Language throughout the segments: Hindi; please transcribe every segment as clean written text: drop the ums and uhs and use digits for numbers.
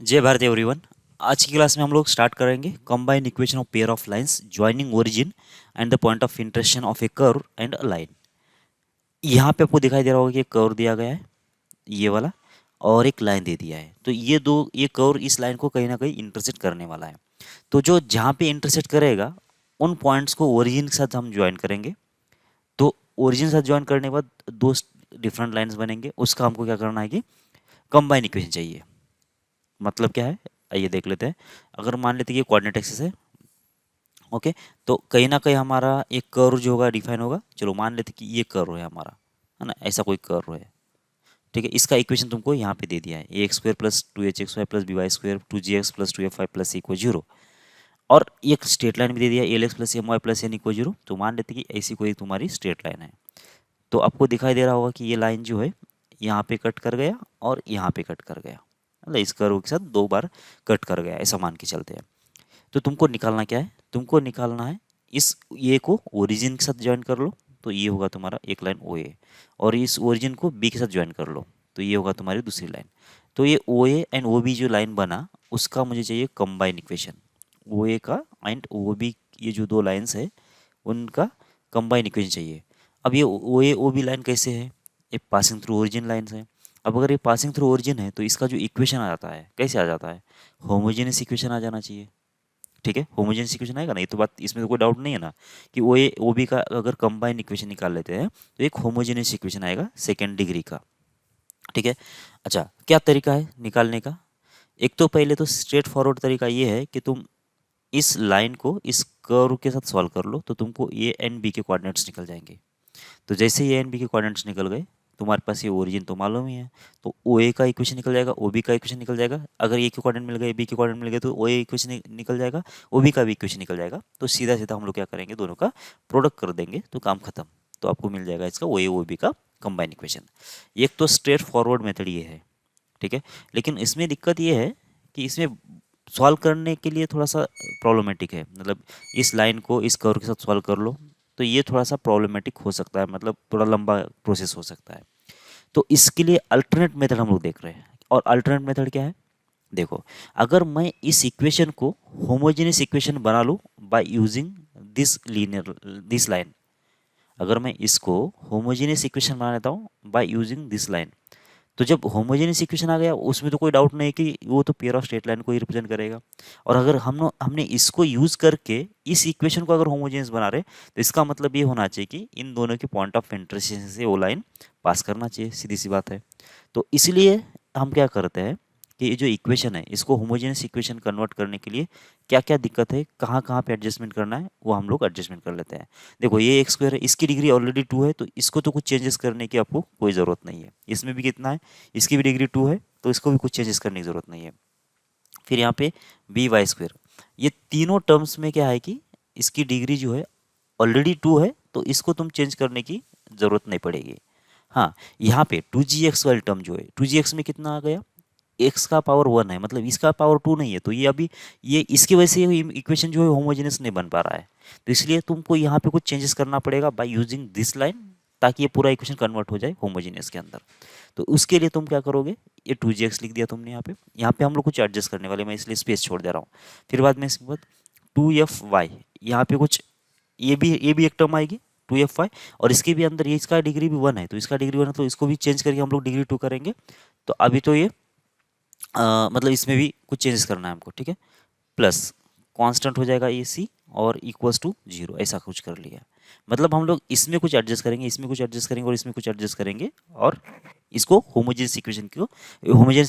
जय भारत एवरीवन। आज की क्लास में हम लोग स्टार्ट करेंगे combine equation of pair of lines joining origin and the point of intersection of A curve and a line. यहाँ पे आपको दिखाई दे रहा होगा कि एक कर्व दिया गया है, ये वाला, और एक लाइन दे दिया है। तो ये कर्व इस लाइन को कहीं ना कहीं इंटरसेक्ट करने वाला है। तो जो जहाँ पे इंटरसेक्ट करेगा उन पॉइंट्स को ओरिजिन के साथ हम ज्वाइन करेंगे। तो ओरिजिन के साथ ज्वाइन करने के बाद दो डिफरेंट लाइन्स बनेंगे। उसका हमको क्या करना है कि कंबाइन इक्वेशन चाहिए। मतलब क्या है, आइए देख लेते हैं। अगर मान लेते हैं कि कोऑर्डिनेट एक्सिस है, ओके, तो कहीं ना कहीं हमारा एक कर्व जो होगा डिफाइन होगा। चलो मान लेते हैं कि ये कर्व है हमारा, है ना, ऐसा कोई कर्व है। ठीक है, इसका इक्वेशन तुमको यहाँ पे दे दिया है, a x square plus two h x Y plus b y square two g x plus two f y plus equal zero. और एक स्ट्रेट लाइन भी दे दिया है, l x plus M Y plus N equal zero. तो मान लेते हैं कि ऐसी कोई तुम्हारी स्ट्रेट लाइन है। तो आपको दिखाई दे रहा होगा कि ये लाइन जो है यहाँ पे कट कर गया और यहाँ पे कट कर गया, मतलब इस कर्व के साथ दो बार कट कर गया, ऐसा मान के चलते हैं। तो तुमको निकालना क्या है, तुमको निकालना है इस ए को ओरिजिन के साथ ज्वाइन कर लो, तो ये होगा तुम्हारा एक लाइन ओ ए। और इस ओरिजिन को बी के साथ ज्वाइन कर लो, तो ये होगा तुम्हारी दूसरी लाइन। तो ये ओ ए एंड ओ बी जो लाइन बना, उसका मुझे चाहिए कंबाइन इक्वेशन। ओ ए का एंड ओ बी, ये जो दो लाइन्स है उनका कंबाइन इक्वेशन चाहिए। अब ये ओ ए ओ बी लाइन कैसे है, ये पासिंग थ्रू ओरिजिन लाइन्स है। अब अगर ये पासिंग थ्रू ओरिजिन है तो इसका जो इक्वेशन आ जाता है कैसे आ जाता है, होमोजेनियस इक्वेशन आ जाना चाहिए। ठीक है, होमोजेनियस इक्वेशन आएगा ना, ये तो बात, इसमें तो कोई डाउट नहीं है ना कि ओ ए ओ बी का अगर कंबाइन इक्वेशन निकाल लेते हैं तो एक होमोजेनियस इक्वेशन आएगा सेकेंड डिग्री का। ठीक है, अच्छा क्या तरीका है निकालने का। एक तो पहले तो स्ट्रेट फॉरवर्ड तरीका ये है कि तुम इस लाइन को इस कर्व के साथ सॉल्व कर लो, तो तुमको ए एंड बी के कोऑर्डिनेट्स निकल जाएंगे। तो जैसे ही ए एंड बी के कोऑर्डिनेट्स निकल गए, तुम्हारे पास ये ओरिजिन तो मालूम ही है, तो ओ ए का इक्वेशन निकल जाएगा, ओ बी का इक्वेशन निकल जाएगा। अगर ए के कोऑर्डिनेट मिल गए, बी के कोऑर्डिनेट मिल गए, तो ओ ए इक्वेशन निकल जाएगा, ओ बी का भी इक्वेशन निकल जाएगा। तो सीधा सीधा हम लोग क्या करेंगे, दोनों का प्रोडक्ट कर देंगे तो काम खत्म। तो आपको मिल जाएगा इसका ओ ए ओ बी का कंबाइन इक्वेशन। एक तो स्ट्रेट फॉरवर्ड मेथड ये है। ठीक है, लेकिन इसमें दिक्कत ये है कि इसमें सॉल्व करने के लिए थोड़ा सा प्रॉब्लमेटिक है। मतलब इस लाइन को इस कर्व के साथ सॉल्व कर लो, तो ये थोड़ा सा प्रॉब्लमेटिक हो सकता है, मतलब थोड़ा लंबा प्रोसेस हो सकता है। तो इसके लिए अल्टरनेट मेथड हम लोग देख रहे हैं। और अल्टरनेट मेथड क्या है, देखो, अगर मैं इस इक्वेशन को होमोजेनियस इक्वेशन बना लूँ बाय यूजिंग दिस लाइन, अगर मैं इसको होमोजेनियस इक्वेशन बना लेता हूँ बाय यूजिंग दिस लाइन, तो जब होमोजेनियस इक्वेशन आ गया उसमें तो कोई डाउट नहीं कि वो तो पेयर ऑफ स्ट्रेट लाइन को ही रिप्रेजेंट करेगा। और अगर हमने इसको यूज करके इस इक्वेशन को अगर होमोजेनियस बना रहे, तो इसका मतलब ये होना चाहिए कि इन दोनों के पॉइंट ऑफ इंटरसेक्शन से वो लाइन पास करना चाहिए, सीधी सी बात है। तो इसलिए हम क्या करते हैं कि ये जो इक्वेशन है इसको होमोजेनियस इक्वेशन कन्वर्ट करने के लिए क्या क्या दिक्कत है, कहाँ कहाँ पे एडजस्टमेंट करना है, वो हम लोग एडजस्टमेंट कर लेते हैं। देखो, ये एक्स स्क्वायर है, इसकी डिग्री ऑलरेडी 2 है, तो इसको तो कुछ चेंजेस करने की आपको कोई ज़रूरत नहीं है। इसमें भी कितना है, इसकी भी डिग्री 2 है, तो इसको भी कुछ चेंजेस करने की ज़रूरत नहीं है। फिर यहाँ पे बी वाई स्क्वायर, ये तीनों टर्म्स में क्या है कि इसकी डिग्री जो है ऑलरेडी 2 है, तो इसको तुम चेंज करने की ज़रूरत नहीं पड़ेगी। हाँ, यहाँ पे टू जी एक्स वाली टर्म जो है, टू जी एक्स में कितना आ गया, एक्स का पावर 1 है, मतलब इसका पावर 2 नहीं है, तो ये अभी ये इसकी वजह से इक्वेशन जो है होमोजेनियस नहीं बन पा रहा है। तो इसलिए तुमको यहाँ पे कुछ चेंजेस करना पड़ेगा बाय यूजिंग दिस लाइन, ताकि ये पूरा इक्वेशन कन्वर्ट हो जाए होमोजेनियस के अंदर। तो उसके लिए तुम क्या करोगे, ये टू जी एक्स लिख दिया तुमने यहाँ पे हम लोग कुछ एडजस्ट करने वाले, मैं इसलिए स्पेस छोड़ दे रहा हूँ। फिर बाद में इसके बाद टू एफ वाई, यहाँ पे कुछ ये भी एक टर्म आएगी टू एफ वाई, और इसके भी अंदर ये इसका डिग्री भी 1 है, तो इसका डिग्री 1 है, तो इसको भी चेंज करके हम लोग डिग्री 2 करेंगे। तो अभी तो ये मतलब इसमें भी कुछ चेंजेस करना है हमको। ठीक है, प्लस कांस्टेंट हो जाएगा ए सी और इक्वल्स टू जीरो, ऐसा कुछ कर लिया। मतलब हम लोग इसमें कुछ एडजस्ट करेंगे, इसमें कुछ एडजस्ट करेंगे और इसमें कुछ एडजस्ट करेंगे, और इसको होमोजेनियस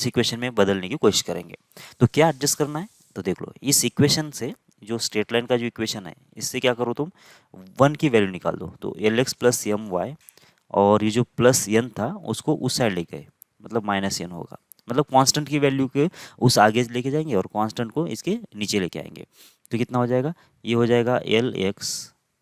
इक्वेशन में बदलने की कोशिश करेंगे। तो क्या एडजस्ट करना है, तो देख लो, इस इक्वेशन से जो स्ट्रेट लाइन का जो इक्वेशन है, इससे क्या करो तुम, 1 की वैल्यू निकाल दो, तो L x plus M Y, और ये जो प्लस एन था उसको उस साइड लेके आए, मतलब माइनस एन होगा। मतलब कांस्टेंट की वैल्यू के उस आगे लेके जाएंगे और कांस्टेंट को इसके नीचे लेके आएंगे। तो कितना हो जाएगा, ये हो जाएगा एल एक्स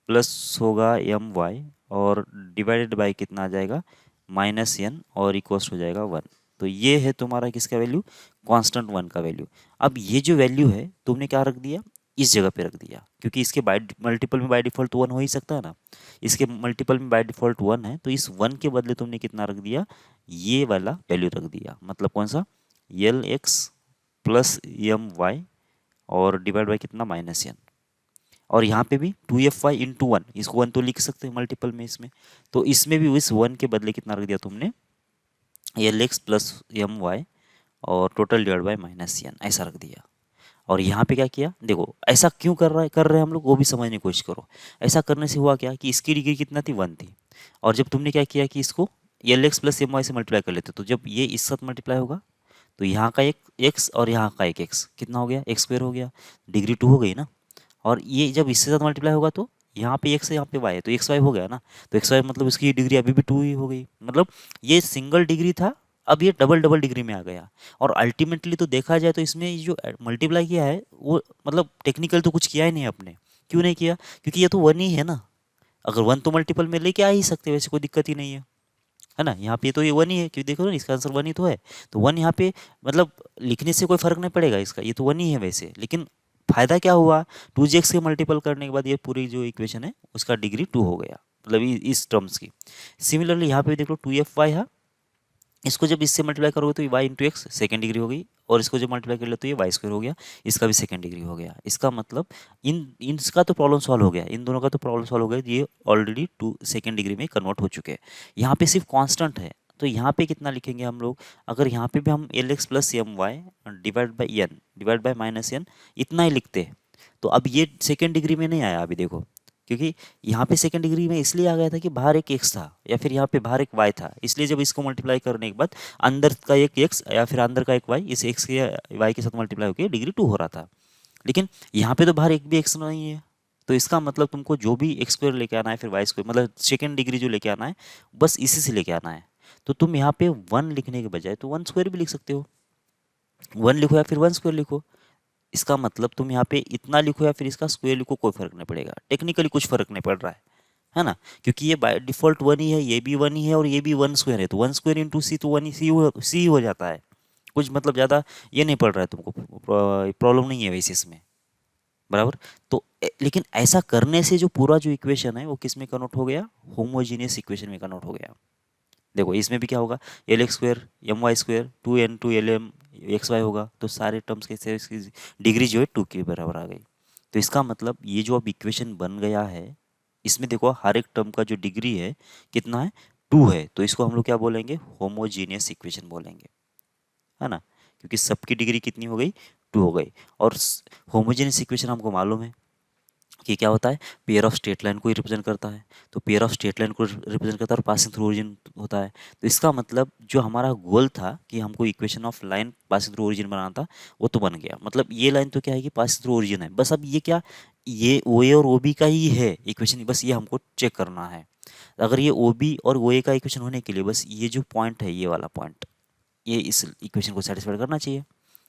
प्लस होगा एम वाई, और डिवाइडेड बाई कितना आ जाएगा, माइनस एन, और इक्वल्स हो जाएगा 1। तो ये है तुम्हारा किसका वैल्यू, कांस्टेंट 1 का वैल्यू। अब ये जो वैल्यू है तुमने क्या रख दिया, इस जगह पे रख दिया, क्योंकि इसके बाय मल्टीपल में बाय डिफॉल्ट 1 हो ही सकता है ना। इसके मल्टीपल में बाय डिफॉल्ट 1 है, तो इस 1 के बदले तुमने कितना रख दिया, ये वाला वैल्यू रख दिया। मतलब कौन सा, L x plus M Y और डिवाइड बाई कितना माइनस एन, और यहाँ पे भी 2f(y) इंटू वन, इसको वन तो लिख सकते हैं मल्टीपल में इसमें, तो इसमें भी इस वन के बदले कितना रख दिया तुमने, l x plus M Y और total divide by minus n, ऐसा रख दिया। और यहाँ पे क्या किया, देखो ऐसा क्यों कर रहे हैं हम लोग, वो भी समझने की कोशिश करो। ऐसा करने से हुआ क्या कि इसकी डिग्री कितना थी, वन थी, और जब तुमने क्या किया कि इसको L x plus M Y से मल्टीप्लाई कर लेते, तो जब ये इस साथ मल्टीप्लाई होगा तो यहाँ का एक एक्स और यहाँ का एक एक्स कितना हो गया, एक्स स्क्वायर हो गया, डिग्री टू हो गई ना। और ये जब इससे साथ मल्टीप्लाई होगा तो यहाँ पे एक्स है, यहाँ पे वाई है, तो एक्स वाई हो गया ना, तो एक्स वाई मतलब इसकी डिग्री अभी भी टू ही हो गई, मतलब ये सिंगल डिग्री था, अब ये डबल डबल डिग्री में आ गया। और अल्टीमेटली तो देखा जाए तो इसमें जो मल्टीप्लाई किया है वो मतलब टेक्निकल तो कुछ किया ही नहीं आपने। क्यों नहीं किया, क्योंकि ये तो वन ही है ना, अगर वन तो मल्टीपल में लेके आ ही सकते, वैसे कोई दिक्कत ही नहीं है ना। यहाँ पे तो ये वन ही है, क्योंकि देखो ना इसका आंसर वन ही तो है, तो वन यहाँ पे मतलब लिखने से कोई फर्क नहीं पड़ेगा इसका, ये तो वन ही है वैसे। लेकिन फायदा क्या हुआ, 2x के मल्टीपल करने के बाद ये पूरी जो इक्वेशन है उसका डिग्री टू हो गया, मतलब इस टर्म्स की। सिमिलरली यहाँ पे देख लो 2f(y) है, इसको जब इससे मल्टीप्लाई करोगे तो y into x second degree हो गई, और इसको जब मल्टीप्लाई कर लो तो ये वाई स्क्वायर हो गया, इसका भी सेकेंड डिग्री हो गया। इसका मतलब इसका तो प्रॉब्लम सॉल्व हो गया, इन दोनों का तो प्रॉब्लम सॉल्व हो गया, ये ऑलरेडी टू सेकेंड डिग्री में कन्वर्ट हो चुके हैं। यहाँ पे सिर्फ कांस्टेंट है, तो यहाँ पे कितना लिखेंगे हम लोग, अगर यहाँ पे भी हम L x plus M Y divide by N divide by minus N इतना ही लिखते हैं, तो अब ये सेकेंड डिग्री में नहीं आया अभी देखो, क्योंकि यहाँ पे सेकंड डिग्री में इसलिए आ गया था कि बाहर एक एक्स था या फिर यहाँ पे बाहर एक वाई था, इसलिए जब इसको मल्टीप्लाई करने के बाद अंदर का एक एक्स या फिर अंदर का एक वाई इस एक्स के वाई के साथ मल्टीप्लाई होकर डिग्री टू हो रहा था। लेकिन यहाँ पे तो बाहर एक भी एक्स नहीं है, तो इसका मतलब तुमको जो भी एक्स स्क्वायर लेके आना है फिर वाई स्क्वायर मतलब सेकेंड डिग्री जो लेके आना है बस इसी से लेके आना है। तो तुम यहाँ पे वन लिखने के बजाय तो वन स्क्वायर भी लिख सकते हो, वन लिखो या फिर वन स्क्वायर लिखो, इसका मतलब तुम यहाँ पे इतना लिखो या फिर इसका स्क्वायर लिखो कोई फर्क नहीं पड़ेगा, टेक्निकली कुछ फर्क नहीं पड़ रहा है ना, क्योंकि ये बाय डिफॉल्ट वन ही है, ये भी वन ही है और ये भी वन स्क्वायर है, तो वन स्क्वायर इंटू सी तो वन ही सी हो जाता है, कुछ मतलब ज़्यादा ये नहीं पड़ रहा है तुमको, प्रॉब्लम नहीं है वैसे इसमें, बराबर। तो लेकिन ऐसा करने से जो पूरा जो इक्वेशन है वो किस में कन्वर्ट हो गया, होमोजीनियस इक्वेशन में कन्वर्ट हो गया। देखो इसमें भी क्या होगा, L X square M Y square two N two L M X Y होगा, तो सारे टर्म्स के इसकी डिग्री जो है टू के बराबर आ गई। तो इसका मतलब ये जो अब इक्वेशन बन गया है इसमें देखो हर एक टर्म का जो डिग्री है कितना है, टू है, तो इसको हम लोग क्या बोलेंगे, होमोजीनियस इक्वेशन बोलेंगे, है ना, क्योंकि सबकी डिग्री कितनी हो गई, टू हो गई। और होमोजेनियस इक्वेशन हमको मालूम है कि क्या होता है, पेयर ऑफ स्ट्रेट लाइन को ही रिप्रेजेंट करता है, तो पेयर ऑफ स्ट्रेट लाइन को रिप्रेजेंट करता है और पासिंग थ्रू ओरिजिन होता है। तो इसका मतलब जो हमारा गोल था कि हमको equation of line passing through origin बनाना था वो तो बन गया, मतलब ये लाइन तो क्या है कि पासिंग थ्रू ओरिजिन है, बस अब ये क्या, ये ओ ए और ओ बी का ही है इक्वेशन, बस ये हमको चेक करना है। अगर ये ओ बी और ओ ए का इक्वेशन होने के लिए बस ये जो पॉइंट है ये वाला पॉइंट ये इस इक्वेशन को सेटिस्फाई करना चाहिए,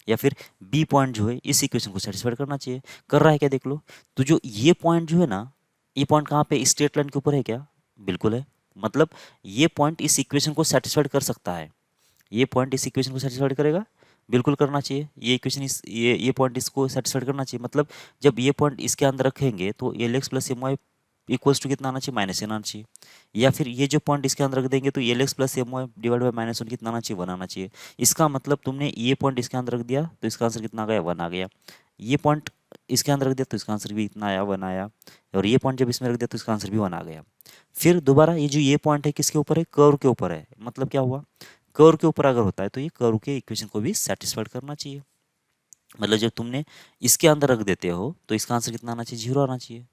या फिर बी पॉइंट जो है इस इक्वेशन को सेटिस्फाई करना चाहिए, कर रहा है क्या देख लो। तो जो ये पॉइंट जो है ना, ये पॉइंट कहाँ पे, स्ट्रेट लाइन के ऊपर है क्या, बिल्कुल है, मतलब ये पॉइंट इस इक्वेशन को सेटिस्फाइड कर सकता है, ये पॉइंट इस इक्वेशन को सेटिस्फाइड करेगा, बिल्कुल करना चाहिए, ये इक्वेशन इस ये पॉइंट इसको सेटिस्फाइड करना चाहिए, मतलब जब ये पॉइंट इसके अंदर रखेंगे तो L x plus M Y equals to कितना आना चाहिए, माइनस एन आना चाहिए, या फिर ये जो पॉइंट इसके अंदर रख देंगे तो L x plus M Y divide by minus one कितना आना चाहिए, वन आना चाहिए। इसका मतलब तुमने ये पॉइंट इसके अंदर रख दिया तो इसका आंसर कितना आ गया, वन आ गया, ये पॉइंट इसके अंदर रख दिया तो इसका आंसर भी इतना आया, वन आया, और ये पॉइंट जब इसमें रख दिया तो इसका आंसर भी वन आ गया। फिर दोबारा ये जो ये पॉइंट है किसके ऊपर है, कर्व के ऊपर है, मतलब क्या हुआ, कर्व के ऊपर अगर होता है तो ये कर्व के इक्वेशन को भी सेटिस्फाइड करना चाहिए, मतलब जब तुमने इसके अंदर रख देते हो तो इसका आंसर कितना आना चाहिए, जीरो आना चाहिए,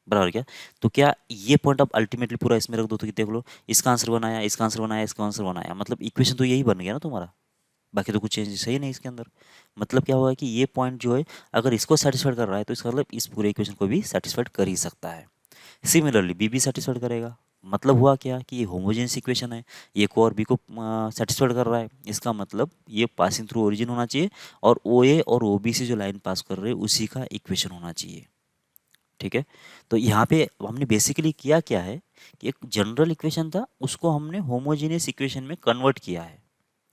बराबर क्या। तो क्या ये पॉइंट अब अल्टीमेटली पूरा इसमें रख दो तो देख लो इसका आंसर बनाया, इसका आंसर बनाया, इसका आंसर बनाया, मतलब इक्वेशन तो यही बन गया ना तुम्हारा, बाकी तो कुछ चेंज सही नहीं इसके अंदर। मतलब क्या होगा कि ये पॉइंट जो है अगर इसको सेटिस्फाइड कर रहा है तो इसका मतलब इस पूरे इक्वेशन को भी सेटिस्फाइड कर ही सकता है। सिमिलरली बी भी सेटिस्फाइड करेगा, मतलब हुआ क्या कि ये होमोजेनियस इक्वेशन है, ये को और बी को सेटिस्फाइड कर रहा है, इसका मतलब ये पासिंग थ्रू ओरिजिन होना चाहिए और ओ ए और ओ बी से जो लाइन पास कर रहे हैं उसी का इक्वेशन होना चाहिए, ठीक है। तो यहाँ पे हमने बेसिकली किया क्या है कि एक जनरल इक्वेशन था उसको हमने होमोजेनियस इक्वेशन में कन्वर्ट किया है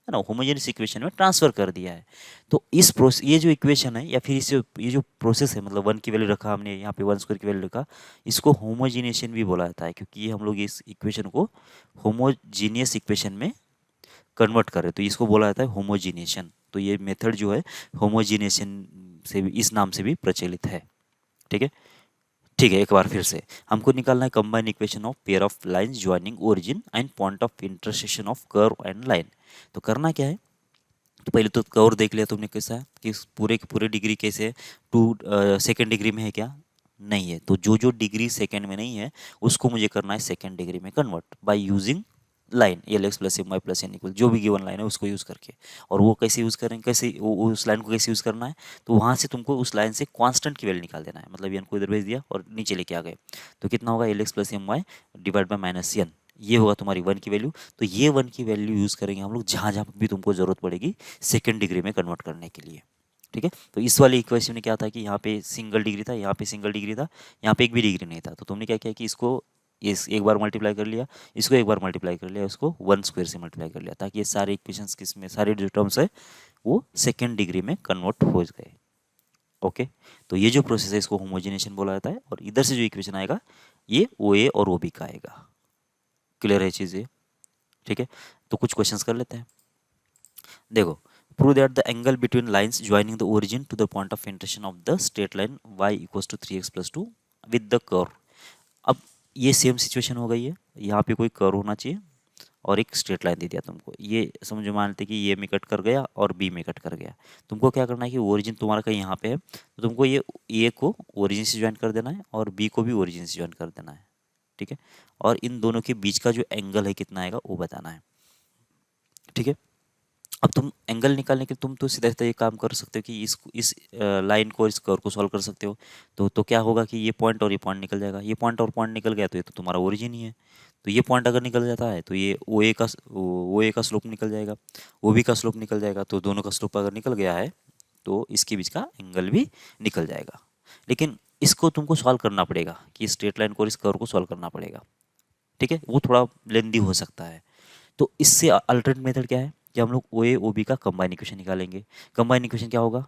ना, होमोजेनियस इक्वेशन में ट्रांसफर कर दिया है। तो इस प्रोसेस ये जो इक्वेशन है या फिर ये जो प्रोसेस है, मतलब वन की वैल्यू रखा हमने यहाँ पे वन स्क्वायर की वैल्यू रखा, इसको होमोजीनेशन भी बोला जाता है, क्योंकि ये हम लोग इस इक्वेशन को होमोजीनियस इक्वेशन में कन्वर्ट करें तो इसको बोला जाता है होमोजीनेशन। तो ये मेथड जो है होमोजीनेशन से भी, इस नाम से भी प्रचलित है। ठीक है, ठीक है, एक बार फिर से हमको निकालना है combine equation of pair of lines joining origin and point of intersection of curve and line. तो करना क्या है, तो पहले तो कर्व देख लिया तुमने कैसा है कि पूरे के पूरे डिग्री कैसे है, टू सेकेंड डिग्री में है क्या, नहीं है। तो जो जो डिग्री सेकेंड में नहीं है उसको मुझे करना है सेकेंड डिग्री में convert by using line L x plus M Y plus N equal, जो भी गिवन लाइन है उसको यूज़ करके। और वो कैसे यूज़ करेंगे, कैसे उस लाइन को कैसे यूज़ करना है, तो वहाँ से तुमको उस लाइन से कांस्टेंट की वैल्यू निकाल देना है। मतलब एन को इधर भेज दिया और नीचे लेके आ गए, तो कितना होगा L x plus M Y divide by minus N, ये होगा तुम्हारी वन की वैल्यू। तो ये वन की वैल्यू यूज़ करेंगे हम लोग जहाँ जहाँ भी तुमको ज़रूरत पड़ेगी सेकेंड डिग्री में कन्वर्ट करने के लिए। ठीक है, तो इस वाले इक्वेशन में क्या था कि यहाँ पे सिंगल डिग्री था, यहाँ पे सिंगल डिग्री था, यहाँ पे एक भी डिग्री नहीं था। तो तुमने क्या किया कि इसको इस एक बार मल्टीप्लाई कर लिया, इसको एक बार मल्टीप्लाई कर लिया, इसको वन स्क्वायर से मल्टीप्लाई कर लिया, ताकि ये सारे इक्वेशंस किस में, सारे जो टर्म्स है वो सेकेंड डिग्री में कन्वर्ट हो गए। ओके, तो ये जो प्रोसेस है इसको होमोजिनेशन बोला जाता है। और इधर से जो इक्वेशन आएगा ये ओ ए और ओ बी का आएगा। क्लियर है चीज़ ये? ठीक है, तो कुछ क्वेश्चंस कर लेते हैं। देखो, prove that the angle between lines joining the origin to the point of intersection of the straight line y equals to 3x plus 2 with the curve. अब ये सेम सिचुएशन हो गई है, यहाँ पे कोई कर्व होना चाहिए और एक स्ट्रेट लाइन दे दिया तुमको। ये समझो, मानते कि ये में कट कर गया और बी में कट कर गया। तुमको क्या करना है कि ओरिजिन तुम्हारा कहीं यहाँ पे है, तो तुमको ये ए को ओरिजिन से ज्वाइन कर देना है और बी को भी ओरिजिन से ज्वाइन कर देना है। ठीक है, और इन दोनों के बीच का जो एंगल है कितना आएगा वो बताना है। ठीक है, अब तुम एंगल निकालने के लिए तुम तो सीधा सीधा ये काम कर सकते हो कि इस लाइन को, इस कर्व को सॉल्व कर सकते हो। तो क्या होगा कि ये पॉइंट और ये पॉइंट निकल जाएगा, ये पॉइंट और पॉइंट निकल गया तो ये तो तुम्हारा ओरिजिन ही है। तो ये पॉइंट अगर निकल जाता है तो ये ओ ए का स्लोप निकल जाएगा, ओ बी का स्लोप निकल जाएगा। तो दोनों का स्लोप अगर निकल गया है तो इसके बीच का एंगल भी निकल जाएगा। लेकिन इसको तुमको सॉल्व करना पड़ेगा कि स्ट्रेट लाइन को और इस कर्व को सॉल्व करना पड़ेगा। ठीक है, वो थोड़ा लेंदी हो सकता है। तो इससे अल्टरनेट मेथड क्या है कि हम लोग ओ ए ओ बी का कंबाइन इक्वेशन निकालेंगे। कंबाइन इक्वेशन क्या होगा,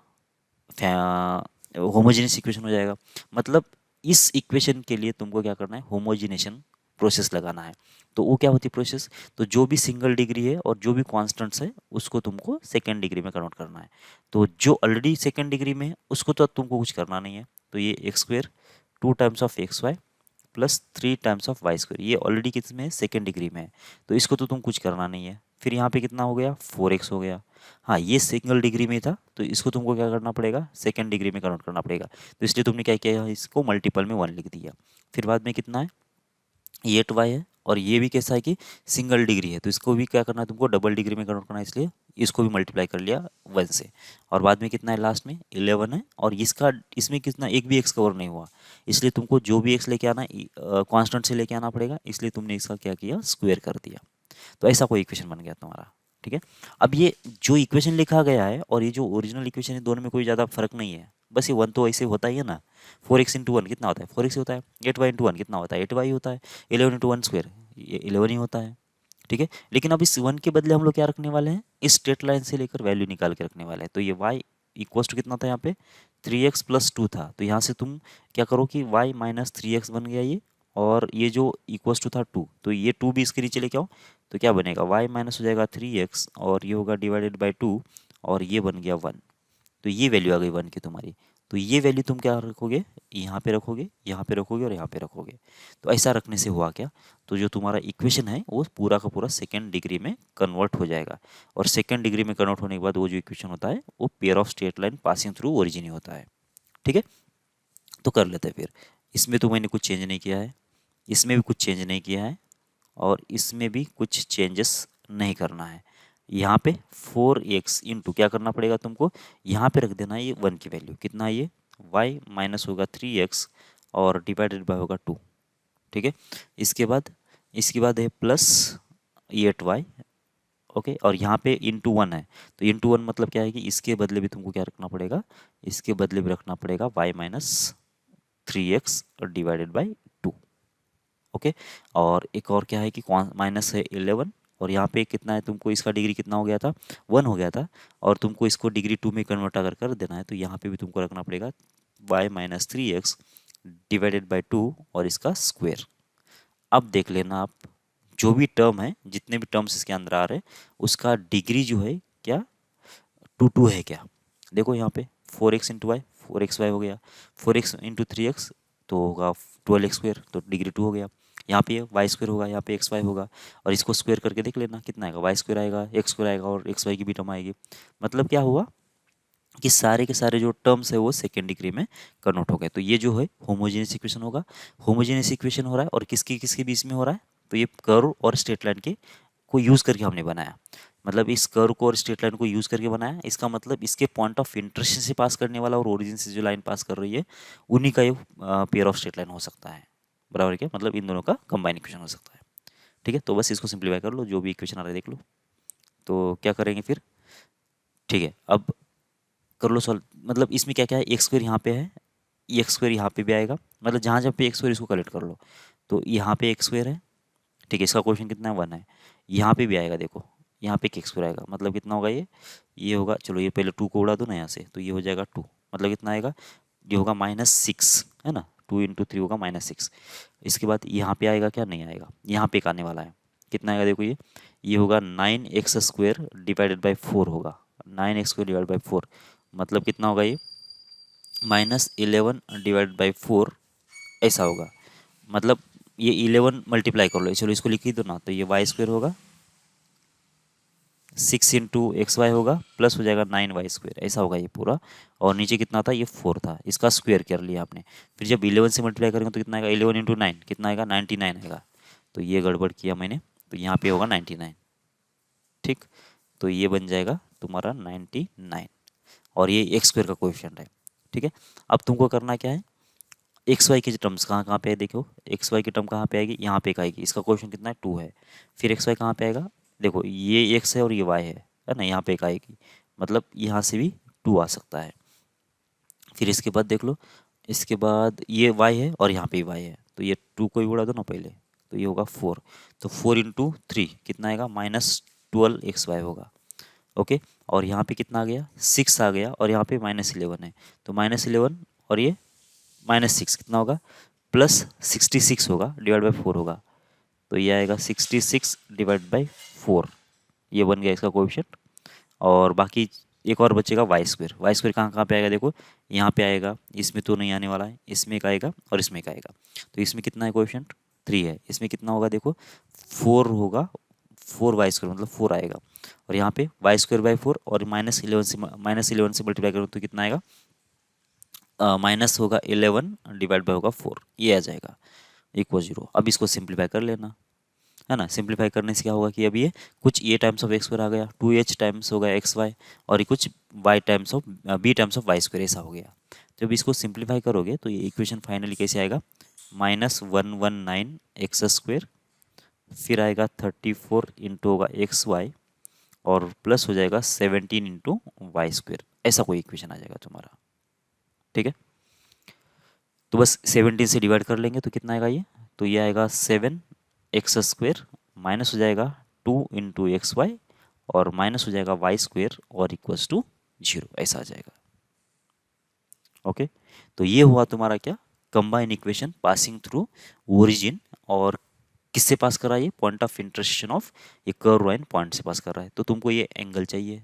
होमोजेनियस इक्वेशन हो जाएगा। मतलब इस इक्वेशन के लिए तुमको क्या करना है, होमोजिनेशन प्रोसेस लगाना है। तो वो क्या होती है प्रोसेस, तो जो भी सिंगल डिग्री है और जो भी कॉन्स्टेंट्स है उसको तुमको सेकेंड डिग्री में कन्वर्ट करना है। तो जो ऑलरेडी सेकेंड डिग्री में है उसको तो तुमको कुछ करना नहीं है। तो ये X square 2 times of X Y plus 3 times of Y square, ये ऑलरेडी किस में है, सेकेंड डिग्री में है। तो इसको तो तुम कुछ करना नहीं है। फिर यहाँ पे कितना हो गया, 4x हो गया। हाँ, ये सिंगल डिग्री में था तो इसको तुमको क्या करना पड़ेगा, सेकेंड डिग्री में कन्वर्ट करना पड़ेगा। तो इसलिए तुमने क्या किया, इसको मल्टीपल में 1 लिख दिया। फिर बाद में कितना है, ये 8y है। और ये भी कैसा है कि सिंगल डिग्री है, तो इसको भी क्या करना है तुमको, डबल डिग्री में कन्वर्ट करना है, इसलिए इसको भी मल्टीप्लाई कर लिया 1 से। और बाद में कितना है, लास्ट में 11 है। और इसका इसमें कितना, एक भी x कवर नहीं हुआ, इसलिए तुमको जो भी x लेके आना है कांस्टेंट से लेके आना पड़ेगा, इसलिए तुमने इसका क्या किया, स्क्वायर कर दिया। तो ऐसा कोई इक्वेशन बन गया तुम्हारा। ठीक है, अब ये जो इक्वेशन लिखा गया है और ये जो ओरिजिनल इक्वेशन है दोनों में कोई ज़्यादा फर्क नहीं है। बस ये 1 तो ऐसे होता ही है ना, 4x इंटू 1 कितना होता है, 4x होता है। 8y इंटू 1 कितना होता है, 8y होता है। 11 इंटू 1 स्क्वायर, ये 11 ही होता है। ठीक है, लेकिन अब इस 1 के बदले हम लोग क्या रखने वाले हैं, इस स्ट्रेट लाइन से लेकर वैल्यू निकाल के रखने वाले हैं। तो ये y इक्वल्स टू कितना था यहाँ पे, 3x प्लस 2 था। तो यहाँ से तुम क्या करो कि y माइनस 3x बन गया ये, और ये जो इक्वल्स टू था 2, तो ये 2 भी इसके नीचे लेके आओ। तो क्या बनेगा, y माइनस हो जाएगा 3x और ये होगा डिवाइडेड बाई 2 और ये बन गया 1। तो ये वैल्यू आ गई 1 की तुम्हारी। तो ये वैल्यू तुम क्या रखोगे, यहाँ पे रखोगे, यहाँ पे रखोगे और यहाँ पे रखोगे। तो ऐसा रखने से हुआ क्या, तो जो तुम्हारा इक्वेशन है वो पूरा का पूरा सेकेंड डिग्री में कन्वर्ट हो जाएगा। और सेकेंड डिग्री में कन्वर्ट होने के बाद वो जो इक्वेशन होता है वो pair of straight line passing through origin ही होता है। ठीक है, तो कर लेते हैं फिर। इसमें तो मैंने कुछ चेंज नहीं किया है, इसमें भी कुछ चेंज नहीं किया है, और इसमें भी कुछ चेंजेस नहीं करना है। यहाँ पे 4x इंटू क्या करना पड़ेगा तुमको, यहाँ पे रख देना है ये 1 की वैल्यू, कितना है ये, y माइनस होगा 3x और डिवाइडेड बाय होगा 2। ठीक है, इसके बाद है प्लस 8y। ओके, और यहाँ पे इंटू 1 है। तो इंटू 1 मतलब क्या है कि इसके बदले भी तुमको क्या रखना पड़ेगा, इसके बदले भी रखना पड़ेगा y minus 3x divided by 2। Okay, और एक और क्या है कि माइनस है 11, और यहाँ पे कितना है तुमको, इसका डिग्री कितना हो गया था, 1 हो गया था, और तुमको इसको डिग्री 2 में कन्वर्ट अगर कर देना है तो यहाँ पे भी तुमको रखना पड़ेगा y minus 3x divided by 2 और इसका स्क्वायर। अब देख लेना आप जो भी टर्म है, जितने भी टर्म्स इसके अंदर आ रहे हैं, उसका डिग्री जो है क्या, टू है क्या। देखो यहाँ पे 4x×y, 4xy हो गया, 4x×3x तो होगा 12x², तो डिग्री 2 हो गया। यहाँ पे y² होगा, यहाँ पे xy होगा, और इसको स्क्वायर करके देख लेना कितना आएगा, y² आएगा, x² आएगा, और xy की भी टर्म आएगी। मतलब क्या हुआ कि सारे के सारे जो टर्म्स है वो सेकेंड डिग्री में कन्वर्ट हो गए। तो ये जो है होमोजेनियस इक्वेशन होगा। होमोजेनियस इक्वेशन हो रहा है और किसकी किसके बीच में हो रहा है, तो ये कर्व और स्ट्रेट लाइन के को यूज़ करके हमने बनाया। मतलब इस कर्व को और स्ट्रेट लाइन को यूज़ करके बनाया, इसका मतलब इसके पॉइंट ऑफ इंटरसेक्शन से पास करने वाला और ओरिजिन से जो लाइन पास कर रही है, उन्हीं का ये पेयर ऑफ स्ट्रेट लाइन हो सकता है। बराबर क्या, मतलब इन दोनों का कंबाइन इक्वेशन हो सकता है। ठीक है, तो बस इसको सिंप्लीफाई कर लो, जो भी इक्वेशन आ रहा है देख लो। तो क्या करेंगे फिर, ठीक है, अब कर लो सॉल्व। मतलब इसमें क्या क्या है, x² यहाँ पे है, x² यहाँ पे भी आएगा, मतलब जहाँ जहाँ पे x² इसको कलेक्ट कर लो। तो यहाँ पे x² है, ठीक है, इसका क्वेश्चन कितना है, 1 है। यहाँ पे भी आएगा, देखो यहाँ पे x² आएगा, मतलब कितना होगा ये होगा, चलो ये पहले 2 को उड़ा दो ना यहाँ से, तो ये हो जाएगा 2, मतलब कितना आएगा, ये होगा -6, है ना, 2 × 3 होगा -6। इसके बाद यहाँ पे आएगा क्या, नहीं आएगा, यहाँ पे एक आने वाला है, कितना आएगा देखो, ये होगा 9x² डिवाइडेड बाई 4 होगा, 9x² डिवाइड बाई 4, मतलब कितना होगा ये, -11 डिवाइड बाई 4 ऐसा होगा। मतलब ये 11 मल्टीप्लाई कर लो, चलो इसको लिख ही दो ना, तो ये y² होगा, 6 × xy होगा, प्लस हो जाएगा 9y², ऐसा होगा ये पूरा। और नीचे कितना था, ये 4 था, इसका स्क्वायर कर लिया आपने। फिर जब 11 से मल्टीप्लाई करेंगे तो कितना आएगा, 11 × 9 कितना आएगा, 99 आएगा। तो ये गड़बड़ किया मैंने, तो यहाँ पे होगा 99। ठीक, तो ये बन जाएगा तुम्हारा 99, और ये x² का कोएफिशिएंट है। ठीक है, अब तुमको करना क्या है, एक्स वाई की टर्म्स कहाँ कहाँ पे है, देखो एक्स वाई की टर्म कहाँ पे आएगी, यहाँ पे एक आएगी, इसका कोएफिशिएंट कितना है, 2 है। फिर एक्स वाई कहाँ पे आएगा, देखो ये x है और ये y है ना, यहाँ पे एक आएगी, मतलब यहाँ से भी 2 आ सकता है। फिर इसके बाद देख लो, इसके बाद ये y है और यहाँ पे y है, तो ये 2 को ही उड़ा दो ना पहले, तो ये होगा 4, तो 4 × 3 कितना आएगा, -12xy होगा। ओके, और यहाँ पे कितना आ गया, 6 आ गया, और यहाँ पे -11 है, तो -11 और ये -6 कितना होगा, +66 होगा, डिवाइड बाई 4 होगा, तो ये आएगा 66 डिवाइड बाई 4, ये बन गया इसका कोएफिशिएंट। और बाकी एक और बचेगा y², y² कहाँ कहाँ पे आएगा, देखो यहाँ पे आएगा, इसमें तो नहीं आने वाला है, इसमें एक आएगा और इसमें एक आएगा। तो इसमें कितना है कोएफिशिएंट, 3 है, इसमें कितना होगा देखो 4 होगा, 4y² मतलब 4 आएगा, और यहाँ पे y²/4 और -11 से मल्टीप्लाई करूँ तो कितना आएगा, माइनस होगा 11 डिवाइड बाय होगा 4, ये आ जाएगा इक्वल 0। अब इसको सिंप्लीफाई कर लेना, है ना, सिंप्लीफाई करने से क्या होगा कि अब ये कुछ a टाइम्स ऑफ x² आ गया, 2h टाइम्स होगा xy, और ये कुछ b टाइम्स ऑफ y², ऐसा हो गया। जब इसको सिंप्लीफाई करोगे तो ये इक्वेशन फाइनली कैसे आएगा, -119x², फिर आएगा 34 इंटू होगा xy, और प्लस हो जाएगा 17 इंटू y², ऐसा कोई इक्वेशन आ जाएगा तुम्हारा। ठीक है, तो बस 17 से डिवाइड कर लेंगे तो कितना आएगा ये, तो ये आएगा 7x² माइनस हो जाएगा 2 × xy, और माइनस हो जाएगा y² और इक्वल्स टू 0, ऐसा आ जाएगा। ओके, तो ये हुआ तुम्हारा क्या, combine equation passing through origin, और किससे पास कर रहा है, ये पॉइंट ऑफ इंटरसेक्शन ऑफ ये कर्व लाइन पॉइंट से पास कर रहा है। तो तुमको ये एंगल चाहिए,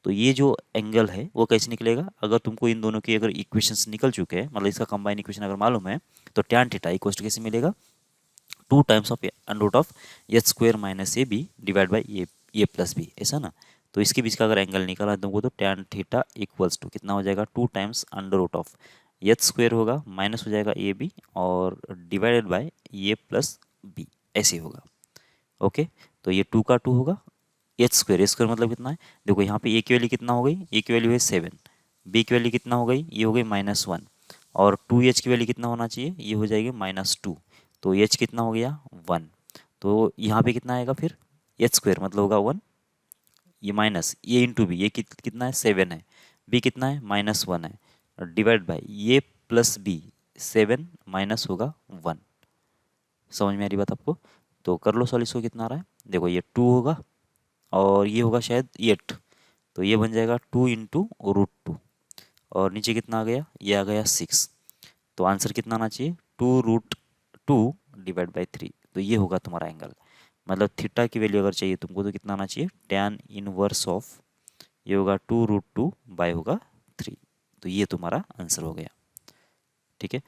तो ये जो एंगल है वो कैसे निकलेगा, अगर तुमको इन दोनों की अगर इक्वेशंस निकल चुके हैं, मतलब इसका कंबाइन इक्वेशन अगर मालूम है, तो tan थीटा इक्वल टू कैसे मिलेगा, 2 times of h² minus A B divide by A plus B, ऐसा ना। तो इसके बीच का अगर एंगल निकाला है तुमको, तो tan थीटा इक्वल्स टू कितना हो जाएगा, 2 टाइम्स h² होगा, माइनस हो जाएगा ए बी और divided by A plus B, ऐसे होगा। ओके, तो ये 2 का 2 होगा, h² मतलब कितना है, देखो यहाँ पे a की वैल्यू कितना हो गई, a की वैल्यू है 7, b की वैल्यू कितना हो गई, ये हो गई -1, और 2h की वैल्यू कितना होना चाहिए, ये हो जाएगी -2, तो h कितना हो गया 1, तो यहाँ पे कितना आएगा फिर, h² मतलब होगा 1, ये माइनस a इंटू बी, ये कितना है 7 है, b कितना है -1 है, डिवाइड बाई ये प्लस बी, 7 माइनस होगा 1। समझ में आ रही बात आपको, तो कर लो सॉल्व, इसको कितना आ रहा है, देखो ये 2 होगा और ये होगा शायद 8, तो ये बन जाएगा 2 × √2, और नीचे कितना आ गया, ये आ गया 6, तो आंसर कितना आना चाहिए, 2 √2 डिवाइड बाई 3, तो ये होगा तुम्हारा एंगल, मतलब थीटा की वैल्यू अगर चाहिए तुमको तो कितना आना चाहिए, tan इनवर्स ऑफ, ये होगा 2√2 बाय होगा 3। तो ये तुम्हारा आंसर हो गया। ठीक है,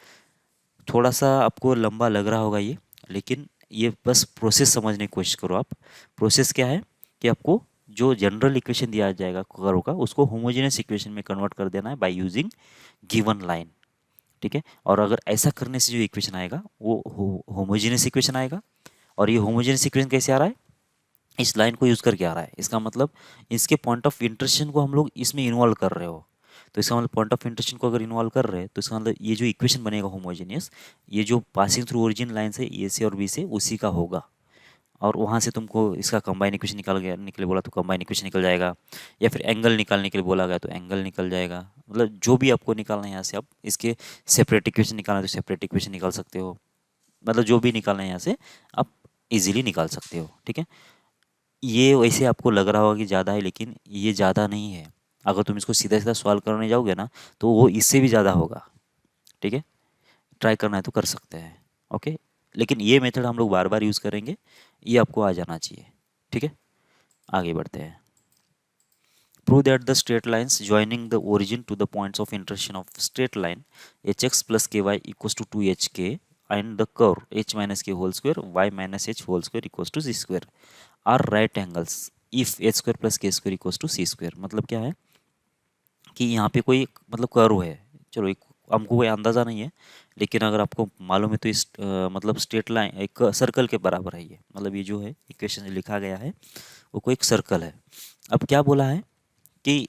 थोड़ा सा आपको लंबा लग रहा होगा ये, लेकिन ये बस प्रोसेस समझने की कोशिश करो आप। प्रोसेस क्या है कि आपको जो जनरल इक्वेशन दिया जाएगा कर्व का, उसको होमोजेनियस इक्वेशन में कन्वर्ट कर देना है बाय यूजिंग गिवन लाइन। ठीक है, और अगर ऐसा करने से जो इक्वेशन आएगा वो होमोजेनियस इक्वेशन आएगा। और ये होमोजेनियस इक्वेशन कैसे आ रहा है, इस लाइन को यूज़ करके आ रहा है। इसका मतलब इसके पॉइंट ऑफ इंटरेक्शन को हम लोग इसमें इन्वॉल्व कर रहे हो। तो इसका मतलब पॉइंट ऑफ इंटरेक्शन को अगर इन्वॉल्व कर रहे हैं तो इसका मतलब ये जो इक्वेशन बनेगा होमोजेनियस, ये जो पासिंग थ्रू ओरिजिन लाइन से ए से और बी से, उसी का होगा। और वहाँ से तुमको इसका कंबाइन इक्वेशन निकले बोला तो कंबाइन इक्वेशन निकल जाएगा, या फिर एंगल निकालने के लिए बोला गया तो एंगल निकल जाएगा। मतलब जो भी आपको निकालना है यहाँ से, आप इसके सेपरेट इक्वेशन निकालना है तो सेपरेट इक्वेशन निकाल सकते हो। मतलब जो भी निकालना है यहाँ से आप इजीली निकाल सकते हो। ठीक है, ये वैसे आपको लग रहा होगा कि ज़्यादा है, लेकिन ये ज़्यादा नहीं है। अगर तुम इसको सीधा सीधा सॉल्व करने जाओगे ना तो वो इससे भी ज़्यादा होगा। ठीक है, ट्राई करना है तो कर सकते हैं। ओके, लेकिन ये मेथड हम लोग बार बार यूज़ करेंगे, ये आपको आ जाना चाहिए। ठीक है, आगे बढ़ते हैं। Prove that the straight lines joining the origin to the points of intersection of straight line h x plus k y equals to 2hk and the curve h minus k whole square y minus h whole square equals to c square are right angles if h square plus के square equals to C square. मतलब क्या है कि यहाँ पे कोई मतलब कर्व है, चलो एक हमको कोई अंदाज़ा नहीं है, लेकिन अगर आपको मालूम है तो इस मतलब स्ट्रेट लाइन एक सर्कल के बराबर है ये। मतलब ये जो है इक्वेशन लिखा गया है वो कोई एक सर्कल है। अब क्या बोला है कि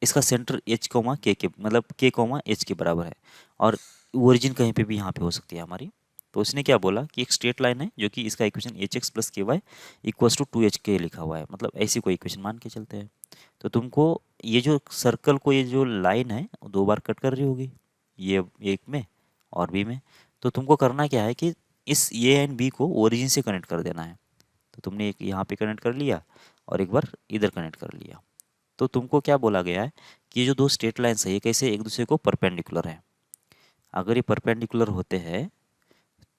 इसका सेंटर एच कोमा के मतलब के कोमा एच के बराबर है, और ओरिजिन कहीं पे भी यहाँ पे हो सकती है हमारी। तो उसने क्या बोला कि एक स्ट्रेट लाइन है जो कि इसका equation H x plus k y equals to 2hk लिखा हुआ है। मतलब ऐसी कोई इक्वेशन मान के चलते हैं। तो तुमको ये जो सर्कल को, ये जो लाइन है वो 2 बार कट कर रही होगी, ये एक में और बी में। तो तुमको करना क्या है कि इस ए एंड बी को ओरिजिन से कनेक्ट कर देना है। तो तुमने एक यहाँ पे कनेक्ट कर लिया और एक बार इधर कनेक्ट कर लिया। तो तुमको क्या बोला गया है कि ये जो दो स्ट्रेट लाइन्स है ये कैसे एक दूसरे को परपेंडिकुलर है। अगर ये परपेंडिकुलर होते हैं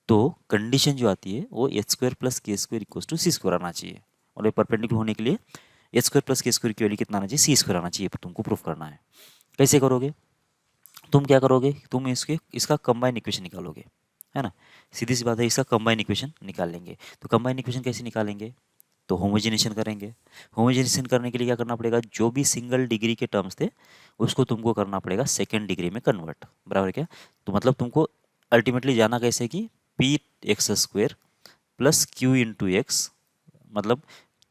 तो कंडीशन जो आती है वो एच स्क्वायर प्लस के square equals to C square आना चाहिए। और ये परपेंडिकुलर होने के लिए एच स्क्वायर प्लस के स्क्वायर की वैल्यू कितना आना चाहिए, सी स्क्वायर आना चाहिए। तुमको प्रूफ करना है। कैसे करोगे, तुम क्या करोगे, तुम इसका कंबाइन इक्वेशन निकालोगे, है ना। सीधी सी बात है, इसका कंबाइन इक्वेशन निकाल लेंगे। तो कंबाइन इक्वेशन कैसे निकालेंगे, तो होमोजेनेशन करेंगे। होमोजेनेशन करने के लिए क्या करना पड़ेगा, जो भी सिंगल डिग्री के टर्म्स थे उसको तुमको करना पड़ेगा सेकेंड डिग्री में कन्वर्ट, बराबर क्या। तो मतलब तुमको अल्टीमेटली जाना कैसे कि P X square plus Q into X, मतलब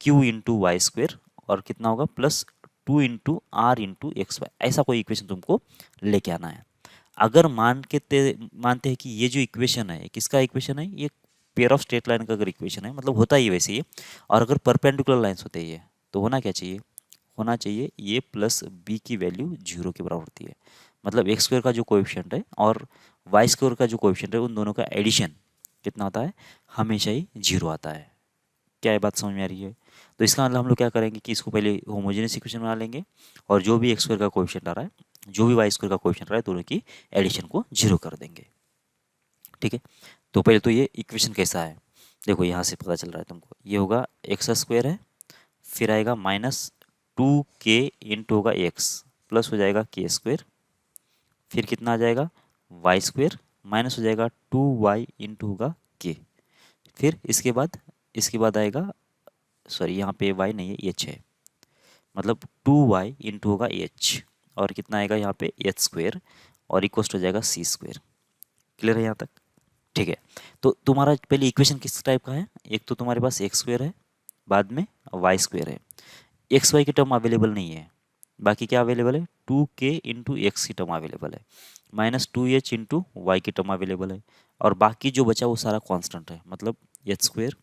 क्यू इंटू वाई स्क्वेयर, और कितना होगा plus 2 into R into X Y, ऐसा कोई इक्वेशन तुमको लेके आना है। अगर मानते हैं कि ये जो इक्वेशन है किसका इक्वेशन है, ये पेयर ऑफ स्ट्रेट लाइन का अगर इक्वेशन है, मतलब होता ही वैसे ही। और अगर परपेंडिकुलर लाइन्स होते हैं ये, तो होना क्या चाहिए, होना चाहिए ये प्लस बी की वैल्यू 0 के बराबर होती है। मतलब एक्स स्क्वायर का जो कोएफिशिएंट है और वाई स्क्वायर का जो कोएफिशिएंट है, उन दोनों का एडिशन कितना होता है, हमेशा ही 0 आता है। क्या ये बात समझ में आ रही है। तो इसका मतलब हम लोग क्या करेंगे कि इसको पहले होमोजेनियस इक्वेशन बना लेंगे, और जो भी एक्स स्क्वायर का कोएफिशिएंट आ रहा है, जो भी वाई स्क्वायर का कोएफिशिएंट आ रहा है, दोनों की एडिशन को 0 कर देंगे। ठीक है, तो पहले तो ये इक्वेशन कैसा है, देखो यहाँ से पता चल रहा है तुमको। ये होगा एक्स स्क्वायर है, फिर आएगा -2k इंटू होगा एक्स, प्लस हो जाएगा के स्क्वायर, फिर कितना आ जाएगा वाई स्क्वायर, माइनस हो जाएगा 2y इंटू होगा के। फिर इसके बाद आएगा, सॉरी यहाँ पे y नहीं है एच है, मतलब 2y इंटू होगा एच, और कितना आएगा यहाँ पे एच स्क्वायर, और इक्वस्ट हो जाएगा सी स्क्वायर। क्लियर है यहाँ तक। ठीक है, तो तुम्हारा पहले इक्वेशन किस टाइप का है, एक तो तुम्हारे पास एक्स स्क्वायर है, बाद में वाई स्क्वायर है। एक्स वाई की टर्म अवेलेबल नहीं है, बाकी क्या अवेलेबल है, 2k इंटू एक्स की टर्म अवेलेबल है, -2h इंटू वाई की टर्म अवेलेबल है, और बाकी जो बचा वो सारा कांस्टेंट है, मतलब एच स्क्वायर,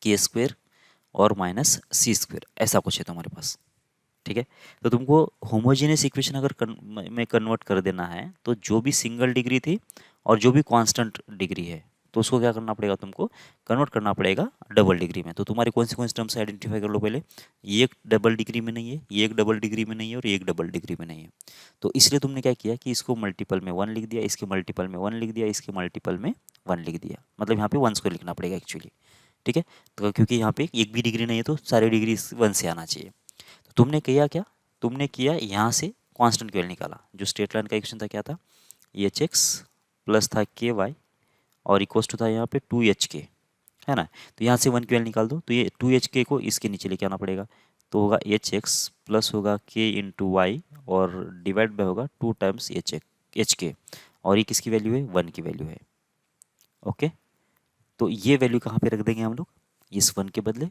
के स्क्वायर और माइनस सी स्क्वायर, ऐसा कुछ है तुम्हारे पास। ठीक है, तो तुमको होमोजेनियस इक्वेशन अगर में कन्वर्ट कर देना है, तो जो भी सिंगल डिग्री थी और जो भी कांस्टेंट डिग्री है, तो उसको क्या करना पड़ेगा, तुमको कन्वर्ट करना पड़ेगा डबल डिग्री में। तो तुम्हारे कौन सी टर्म्स आइडेंटिफाई कर लो पहले। ये एक डबल डिग्री में नहीं है, ये एक डबल डिग्री में नहीं है, और ये एक डबल डिग्री में नहीं है। तो इसलिए तुमने क्या किया कि इसको मल्टीपल में 1 लिख दिया, इसके मल्टीपल में 1 लिख दिया, इसके मल्टीपल में 1 लिख दिया। मतलब यहाँ पे 1 स्क्वायर लिखना पड़ेगा एक्चुअली, ठीक है। तो क्योंकि यहाँ पे एक भी डिग्री नहीं है तो सारी डिग्री इस 1 से आना चाहिए। तो तुमने किया क्या, तुमने किया यहाँ से कांस्टेंट की वैल्यू निकाला। जो स्ट्रेट लाइन का इक्वेशन था क्या था, एच एक्स प्लस था के वाई और इक्वल्स टू था यहाँ पे 2h के, है ना। तो यहाँ से 1 की वैल्यू निकाल दो, तो ये 2h के को इसके नीचे लेके आना पड़ेगा। तो होगा एच एक्स प्लस होगा के इंटू वाई और डिवाइड बाय होगा 2 टाइम्स एच के, और ये किसकी वैल्यू है, 1 की वैल्यू है। ओके, तो ये वैल्यू कहाँ पे रख देंगे हम लोग, इस 1 के बदले।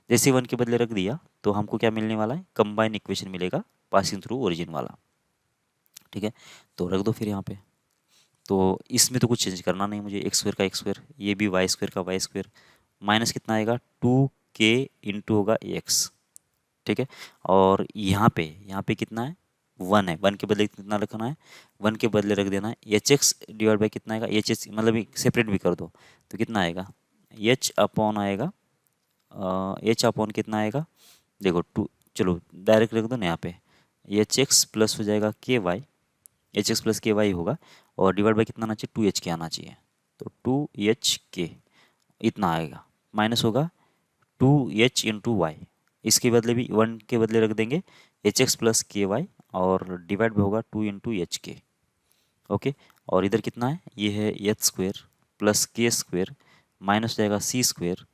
जैसे 1 के बदले रख दिया तो हमको क्या मिलने वाला है, कंबाइन इक्वेशन मिलेगा पासिंग थ्रू ओरिजिन वाला। ठीक है, तो रख दो फिर यहाँ पे। तो इसमें तो कुछ चेंज करना नहीं मुझे, एक्स स्क्वायर का एक्स स्क्वायर, ये भी वाई स्क्वायर का वाई स्क्वायर, माइनस कितना आएगा 2k इंटू होगा एक्स। ठीक है, और यहाँ पे कितना है, 1 है, 1 के बदले कितना रखना है, 1 के बदले रख देना है एच एक्स डिवाइड बाई कितना आएगा, एच एच मतलब सेपरेट भी कर दो तो कितना आएगा, एच अपॉन आएगा, एच अपॉन कितना आएगा, देखो 2, चलो डायरेक्ट रख दो ना यहाँ पे, एच एक्स प्लस हो जाएगा के Y, H x plus k Y होगा और डिवाइड बाई कितना आना चाहिए, 2h के आना चाहिए। तो 2h के इतना आएगा, माइनस होगा 2h इंटू वाई, इसके बदले भी 1 के बदले रख देंगे H x plus k Y और डिवाइड भी होगा 2 इंटू एच के। ओके, और इधर कितना है, ये है एच स्क्वेयर प्लस के स्क्वेयर माइनस हो जाएगा सी स्क्वेयर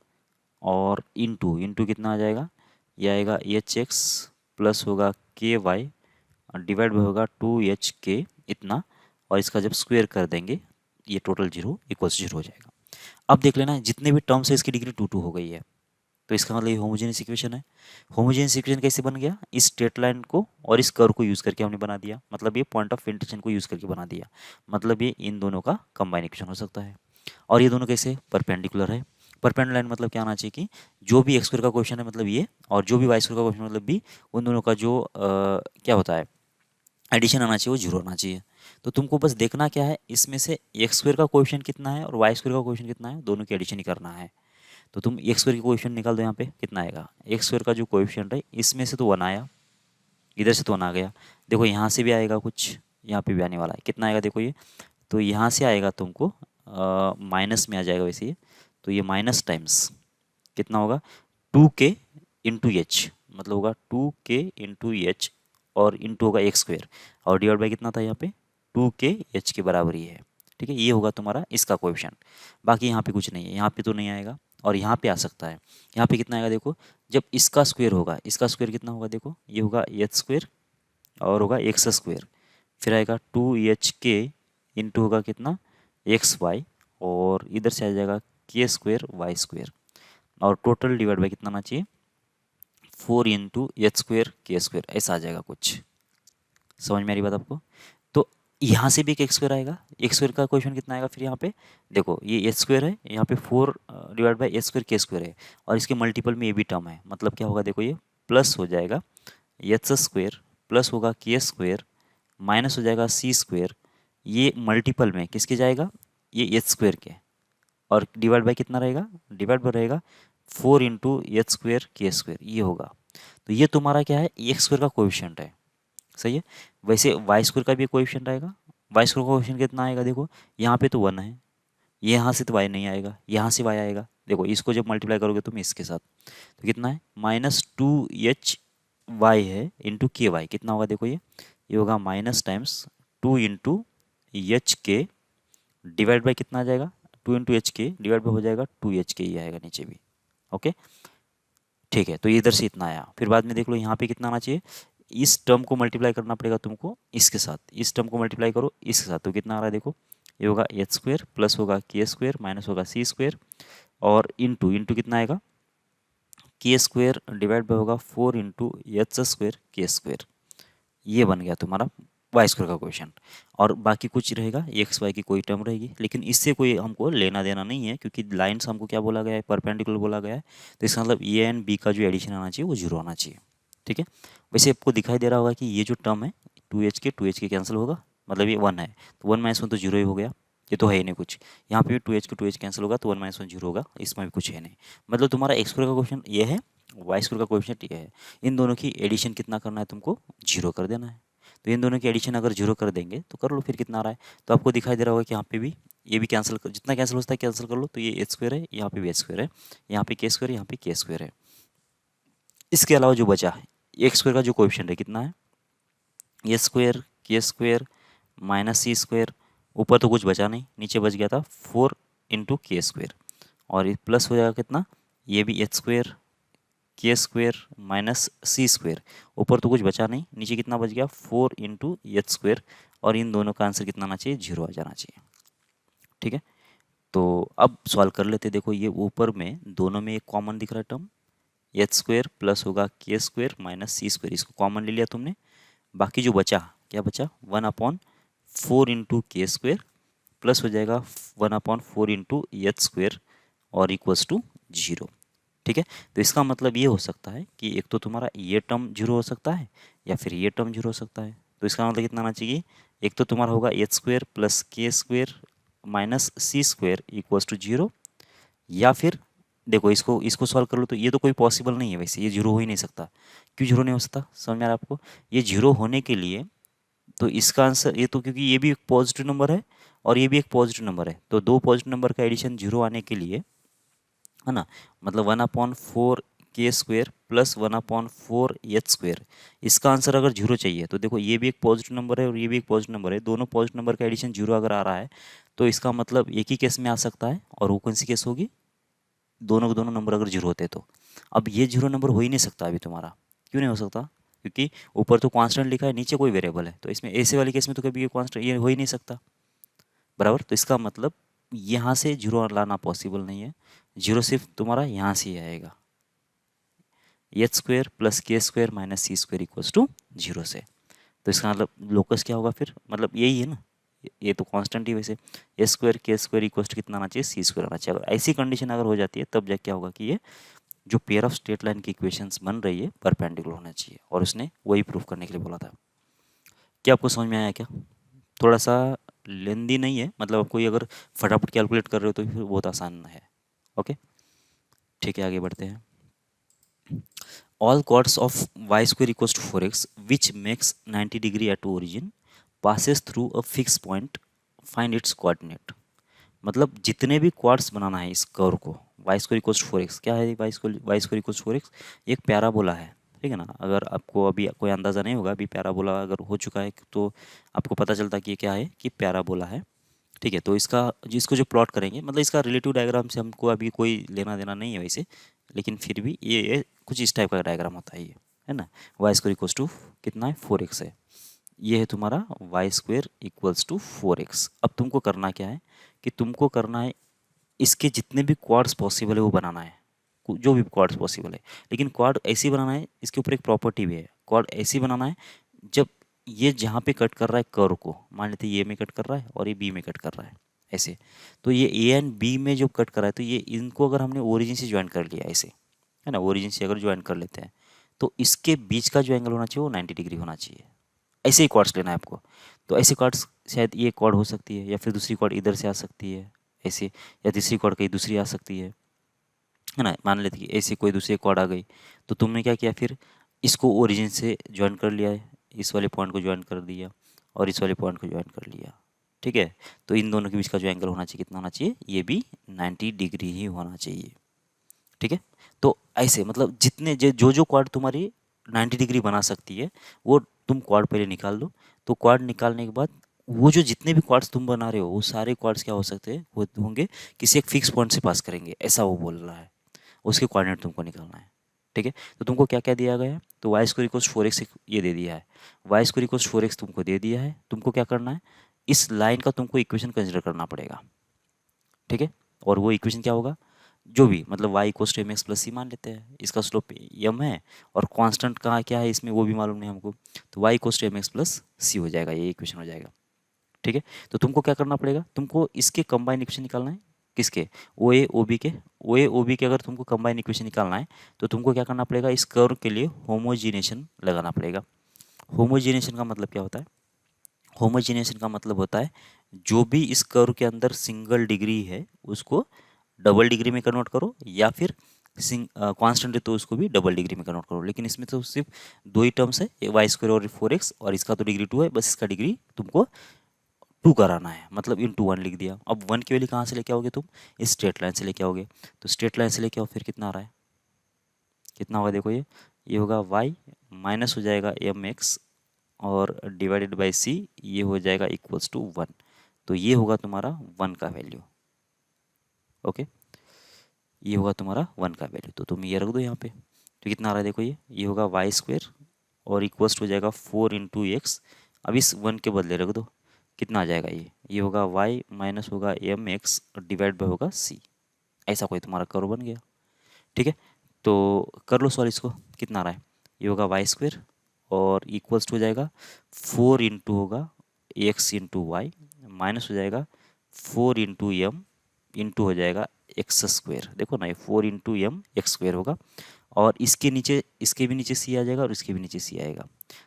और इंटू इंटू कितना आ जाएगा, ये आएगा एच एक्स प्लस होगा के वाई डिवाइड भी होगा 2h के इतना, और इसका जब स्क्वायर कर देंगे ये टोटल 0 इक्वल्स 0 हो जाएगा। अब देख लेना जितने भी टर्म्स है इसकी डिग्री 2 हो गई है, तो इसका मतलब ये होमोजेनियस इक्वेशन है। होमोजेनियस इक्वेशन कैसे बन गया, इस स्ट्रेट लाइन को और इस कर्व को यूज़ करके हमने बना दिया, मतलब ये पॉइंट ऑफ इंटरसेक्शन को यूज़ करके बना दिया, मतलब ये इन दोनों का कंबाइन इक्वेशन हो सकता है। और ये दोनों कैसे, परपेंडिकुलर है। परपेंडिकुलर लाइन मतलब क्या आना चाहिए कि जो भी एक्स स्क्वायर का क्वेश्चन है मतलब ये, और जो भी वाई स्क्वायर का क्वेश्चन मतलब भी, उन दोनों का जो क्या होता है एडिशन आना चाहिए वो 0 आना चाहिए। तो तुमको बस देखना क्या है, इसमें से एक्स स्क्वायर का कोएफिशिएंट कितना है और वाई स्क्वायर का कोएफिशिएंट कितना है, दोनों की एडिशन ही करना है। तो तुम एक्स स्क्वायर की कोएफिशिएंट निकाल दो, यहाँ पे कितना आएगा, एक्स स्क्वायर का जो कोएफिशिएंट है इसमें से तो 1 आया, इधर से तो 1 आ गया, देखो यहाँ से भी आएगा कुछ, यहाँ पे भी आने वाला है, कितना आएगा देखो ये, तो यहाँ से आएगा तुमको माइनस में आ जाएगा वैसे ये, तो ये माइनस टाइम्स कितना होगा 2k इंटू एच, मतलब होगा 2k इंटू एच और इंटू होगा एक्स स्क्वायर और डिवाइड बाई कितना था यहाँ पे 2k h के बराबर ही है। ठीक है, ये होगा तुम्हारा इसका कोएफिशिएंट, बाकी यहाँ पे कुछ नहीं है, यहाँ पे तो नहीं आएगा और यहाँ पे आ सकता है। यहाँ पे कितना आएगा देखो, जब इसका स्क्वायर होगा, इसका स्क्वायर कितना होगा देखो, ये होगा एच स्क्वायर और होगा एक्स स्क्वायर, फिर आएगा 2h के इंटू होगा कितना एक्स वाई और इधर से आ जाएगा के स्क्वायर वाई स्क्वायर और टोटल डिवाइड बाई कितना आना चाहिए 4 इंटू एच स्क्वायर के स्क्वायर, ऐसा आ जाएगा कुछ। समझ में आ रही बात आपको। तो यहाँ से भी एक एक्स स्क्वायर आएगा, एक्स स्क्वायर का क्वेश्चन कितना आएगा फिर यहाँ पे, देखो ये एच स्क्वायर है, यहाँ पे 4 डिवाइड बाई एच स्क्वायर के स्क्वायर है और इसके मल्टीपल में ये भी टर्म है, मतलब क्या होगा देखो, ये प्लस हो जाएगा एच स्क्वायर प्लस होगा के स्क्वायर माइनस हो जाएगा सी स्क्वायर, ये मल्टीपल में किसके जाएगा, ये एच स्क्वायर के, और डिवाइड बाई कितना रहेगा, डिवाइड बाई रहेगा 4 इंटू एच स्क्वायर के स्क्वायर, ये होगा। तो ये तुम्हारा क्या है, एक्स स्क्वायर का कोएफिशिएंट है, सही है। वैसे वाई स्क्वायर का भी कोएफिशिएंट आएगा, वाई स्क्वायर का कोएफिशिएंट कितना आएगा देखो, यहाँ पे तो 1 है, यहाँ से तो वाई नहीं आएगा, यहाँ से वाई आएगा, देखो इसको जब मल्टीप्लाई करोगे तुम इसके साथ तो कितना है -2h है इंटू के वाई, कितना होगा देखो ये होगा माइनस टाइम्स 2 इंटू एच के डिवाइड बाई कितना आ जाएगा 2 इंटू एच के डिवाइड बाई हो जाएगा 2h के ही आएगा नीचे भी। ओके, ठीक है, तो ये इधर से इतना आया, फिर बाद में देख लो यहाँ पे कितना आना चाहिए, इस टर्म को मल्टीप्लाई करना पड़ेगा तुमको इसके साथ, इस टर्म को मल्टीप्लाई करो इसके साथ, तो कितना आ रहा है देखो, ये होगा एच स्क्वायर प्लस होगा के स्क्वायर माइनस होगा सी स्क्वायर और इंटू इंटू कितना आएगा के स्क्वायर डिवाइड बाय होगा 4 इंटू एच स्क्वायर के स्क्वायर, ये बन गया तुम्हारा वाई स्क्वायर का क्वेश्चन। और बाकी कुछ रहेगा एक्स वाई की कोई टर्म रहेगी, लेकिन इससे कोई हमको लेना देना नहीं है क्योंकि लाइन्स हमको क्या बोला गया है, परपेंडिकुलर बोला गया है, तो इसका मतलब ए एंड बी का जो एडिशन आना चाहिए वो 0 आना चाहिए। ठीक है, वैसे आपको दिखाई दे रहा होगा कि ये जो टर्म है 2h के कैंसिल होगा, मतलब ये 1 है, तो 1 - 1 तो 0 ही हो गया, ये तो है ही नहीं कुछ, यहाँ पे भी 2h कैंसिल होगा तो 1 - 1 0 होगा, इसमें भी कुछ है नहीं, मतलब तुम्हारा एक्स स्क्वायर का क्वेश्चन ये है, वाई स्क्वायर का कोएफिशिएंट ये है, इन दोनों की एडिशन कितना करना है तुमको 0 कर देना है। तो इन दोनों की एडिशन अगर 0 कर देंगे तो कर लो, फिर कितना आ रहा है, तो आपको दिखाई दे रहा होगा कि यहाँ पे भी ये भी कैंसिल कर, जितना कैंसिल हो सकता है कैंसिल कर लो। तो ये एच स्क्वायर है, यहाँ पे भी एच स्क्वायर है, यहाँ पे के स्क्वायर, यहाँ पे के स्क्वायर है। इसके अलावा जो बचा है एक्स स्क्वायर का जो कोएफिशिएंट है कितना है, ए स्क्वायर के स्क्वायर माइनस सी स्क्वायर। ऊपर तो कुछ बचा नहीं, नीचे बच गया था 4 × के स्क्वायर, और ये प्लस हो जाएगा कितना, ये भी एच स्क्वायर के स्क्वायर माइनस सी स्क्वायर। ऊपर तो कुछ बचा नहीं, नीचे कितना बच गया 4 × एच स्क्वायर, और इन दोनों का आंसर कितना आना चाहिए, 0 आ जाना चाहिए। ठीक है, तो अब सॉल्व कर लेते। देखो ये ऊपर में दोनों में एक कॉमन दिख रहा है टर्म, एच स्क्वायर प्लस होगा के स्क्वायर माइनस सी स्क्वायर, इसको कॉमन ले लिया तुमने। बाकी जो बचा क्या बचा, 1/4 × के स्क्वायर प्लस हो जाएगा 1/4 × एच स्क्वायर और इक्वल्स टू 0। ठीक है, तो इसका मतलब ये हो सकता है कि एक तो तुम्हारा ये टर्म 0 हो सकता है, या फिर ये टर्म 0 हो सकता है। तो इसका मतलब कितना आना चाहिए, एक तो तुम्हारा होगा एच स्क्वायर प्लस के square minus C square equals to 0, या फिर देखो इसको इसको सॉल्व कर लो तो ये तो कोई पॉसिबल नहीं है, वैसे ये 0 हो ही नहीं सकता। क्यों 0 नहीं हो सकता, समझ में आ रहा है आपको। ये 0 होने के लिए तो इसका आंसर ये तो, क्योंकि ये भी एक पॉजिटिव नंबर है और ये भी एक पॉजिटिव नंबर है, तो दो पॉजिटिव नंबर का एडिशन 0 आने के लिए, है ना, मतलब 1/4 के स्क्वायर प्लस 1/4 एच स्क्वायर, इसका आंसर अगर 0 चाहिए तो देखो ये भी एक पॉजिटिव नंबर है और ये भी एक पॉजिटिव नंबर है, दोनों पॉजिटिव नंबर का एडिशन 0 अगर आ रहा है तो इसका मतलब एक ही केस में आ सकता है, और वो कौन सी केस होगी, दोनों के दोनों नंबर अगर 0 होते तो। अब ये 0 नंबर हो ही नहीं सकता अभी तुम्हारा। क्यों नहीं हो सकता, क्योंकि ऊपर तो कांस्टेंट लिखा है, नीचे कोई वेरिएबल है, तो इसमें ऐसे वाली केस में तो कभी ये कांस्टेंट ये हो ही नहीं सकता, बराबर। तो इसका मतलब यहाँ से 0 लाना पॉसिबल नहीं है, 0 सिर्फ तुम्हारा यहाँ से ही आएगा, एच स्क्वायर प्लस के square minus C square equals to 0 से। तो इसका मतलब लोकस क्या होगा फिर, मतलब यही है ना, ये तो कांस्टेंट ही वैसे, ए स्क्वायर के स्क्वायर इक्वल्स टू कितना आना चाहिए, सी स्क्वायर आना चाहिए। अगर ऐसी कंडीशन अगर हो जाती है तब जाके क्या होगा कि ये जो पेयर ऑफ स्ट्रेट लाइन की इक्वेशंस बन रही है परपेंडिकुलर होना चाहिए, और उसने वही प्रूफ करने के लिए बोला था। क्या आपको समझ में आया क्या, थोड़ा सा लेंदी नहीं है, मतलब आप कोई अगर फटाफट कैलकुलेट कर रहे हो तो फिर बहुत आसान है। ओके, ठीक है, आगे बढ़ते हैं। All chords of y square equals to 4x which makes 90 degree at origin passes through a fixed point, find its coordinate। मतलब जितने भी क्वाड्स बनाना है इस कर्व को, Y square equals to 4x, क्या है Y square equals to 4x, एक पैराबोला है, ठीक है ना। अगर आपको अभी कोई अंदाज़ा नहीं होगा, अभी पैराबोला अगर हो चुका है तो आपको पता चलता है कि ये क्या है, कि पैराबोला है। ठीक है, तो इसका जिसको जो प्लॉट करेंगे, मतलब इसका रिलेटिव डायग्राम से हमको अभी कोई लेना देना नहीं है वैसे, लेकिन फिर भी ये कुछ इस टाइप का डायग्राम होता है ये, है ना। वाई स्क्वायर इक्वल्स टू कितना है, 4x है, ये है तुम्हारा Y square equals to 4x। अब तुमको करना क्या है कि तुमको करना है इसके जितने भी क्वाड्स पॉसिबल है वो बनाना है, जो भी क्वाड्स पॉसिबल है। लेकिन क्वाड ऐसी बनाना है, इसके ऊपर एक प्रॉपर्टी भी है, क्वाड ऐसी बनाना है जब ये जहाँ पे कट कर रहा है कर्व को, मान लेते ये में कट कर रहा है और ये बी में कट कर रहा है ऐसे, तो ये ए एंड बी में जो कट कर रहा है तो ये इनको अगर हमने ओरिजिन से ज्वाइन कर लिया ऐसे, है ना, ओरिजिन से अगर ज्वाइन कर लेते हैं तो इसके बीच का जो एंगल होना चाहिए वो 90 डिग्री होना चाहिए। ऐसे ही कॉर्ड्स लेना है आपको। तो ऐसे कॉर्ड्स शायद ये कॉर्ड हो सकती है, या फिर दूसरी कॉर्ड इधर से आ सकती है ऐसे, या तीसरी कॉर्ड कहीं दूसरी आ सकती है ना। मान लेते कि ऐसे कोई दूसरी कॉर्ड आ गई, तो तुमने क्या किया फिर, इसको ओरिजिन से ज्वाइन कर लिया है, इस वाले पॉइंट को ज्वाइन कर दिया और इस वाले पॉइंट को ज्वाइन कर लिया। ठीक है, तो इन दोनों के बीच का जो एंगल होना चाहिए कितना होना चाहिए, ये भी 90 डिग्री ही होना चाहिए। ठीक है, तो ऐसे मतलब जितने जो जो क्वाड तुम्हारी 90 डिग्री बना सकती है वो तुम क्वाड पहले निकाल दो। तो क्वाड निकालने के बाद वो जो जितने भी क्वाड्स तुम बना रहे हो वो सारे क्वाड्स क्या हो सकते हैं, वो होंगे किसी एक फिक्स पॉइंट से पास करेंगे, ऐसा वो बोल रहा है। उसके कोऑर्डिनेट तुमको निकालना है। ठीक है, तो तुमको क्या क्या दिया गया है, तो वाई स्क्वायर इक्वल्स 4x ये दे दिया है, वाई स्क्वायर इक्वल्स 4x तुमको दे दिया है। तुमको क्या करना है, इस लाइन का तुमको इक्वेशन कंसिडर करना पड़ेगा। ठीक है, और वो इक्वेशन क्या होगा, जो भी मतलब y equals to mx plus c मान लेते हैं, इसका स्लोप m है और कांस्टेंट कहाँ क्या है इसमें वो भी मालूम नहीं हमको, तो y equals to mx plus c हो जाएगा, ये इक्वेशन हो जाएगा। ठीक है, तो तुमको क्या करना पड़ेगा, तुमको इसके कंबाइन इक्वेशन निकालना है, किसके, ओ ए ओ बी के। ओ ए ओ बी के अगर तुमको कंबाइन इक्वेशन निकालना है तो तुमको क्या करना पड़ेगा, इस कर्व के लिए होमोजीनेशन लगाना पड़ेगा। होमोजीनेशन का मतलब क्या होता है, होमोजीनेशन का मतलब होता है जो भी इस कर्व के अंदर सिंगल डिग्री है उसको डबल डिग्री में कन्वर्ट करो, या फिर कांस्टेंट है तो उसको भी डबल डिग्री में कन्वर्ट करो। लेकिन इसमें तो सिर्फ दो ही टर्म्स है, वाई स्क्वायर और 4x, और इसका तो डिग्री 2 है, बस इसका डिग्री तुमको टू कराना है, मतलब इंटू वन लिख दिया। अब वन की वैल्यू कहाँ से लेके आओगे तुम, इस स्ट्रेट लाइन से लेके आओगे। तो स्ट्रेट लाइन से लेके आओ, फिर कितना आ रहा है, कितना होगा देखो, ये होगा y माइनस हो जाएगा एम एक्स और डिवाइडेड बाई सी, ये हो जाएगा इक्वल्स टू वन। तो ये होगा तुम्हारा वन का वैल्यू। ओके, ये होगा तुम्हारा वन का वैल्यू। तो तुम ये रख दो यहाँ पे। तो कितना आ रहा है देखो, ये होगा वाई स्क्वेयर और इक्वल्स हो जाएगा 4 × x। अब इस वन के बदले रख दो, कितना आ जाएगा, ये होगा y माइनस होगा एम एक्स डिवाइड बाई होगा c। ऐसा कोई तुम्हारा कर्व बन गया। ठीक है, तो कर लो सॉल्व इसको। कितना आ रहा है, ये होगा वाई स्क्वेयर और इक्वल्स हो जाएगा 4 इंटू होगा एक्स इंटू वाई माइनस हो जाएगा 4 इंटू एम इंटू हो जाएगा एक्स स्क्वेयर। देखो ना, ये 4 इंटू एम एक्स स्क्वेयर होगा और इसके नीचे, इसके भी नीचे सी आ जाएगा और इसके भी नीचे सी आएगा।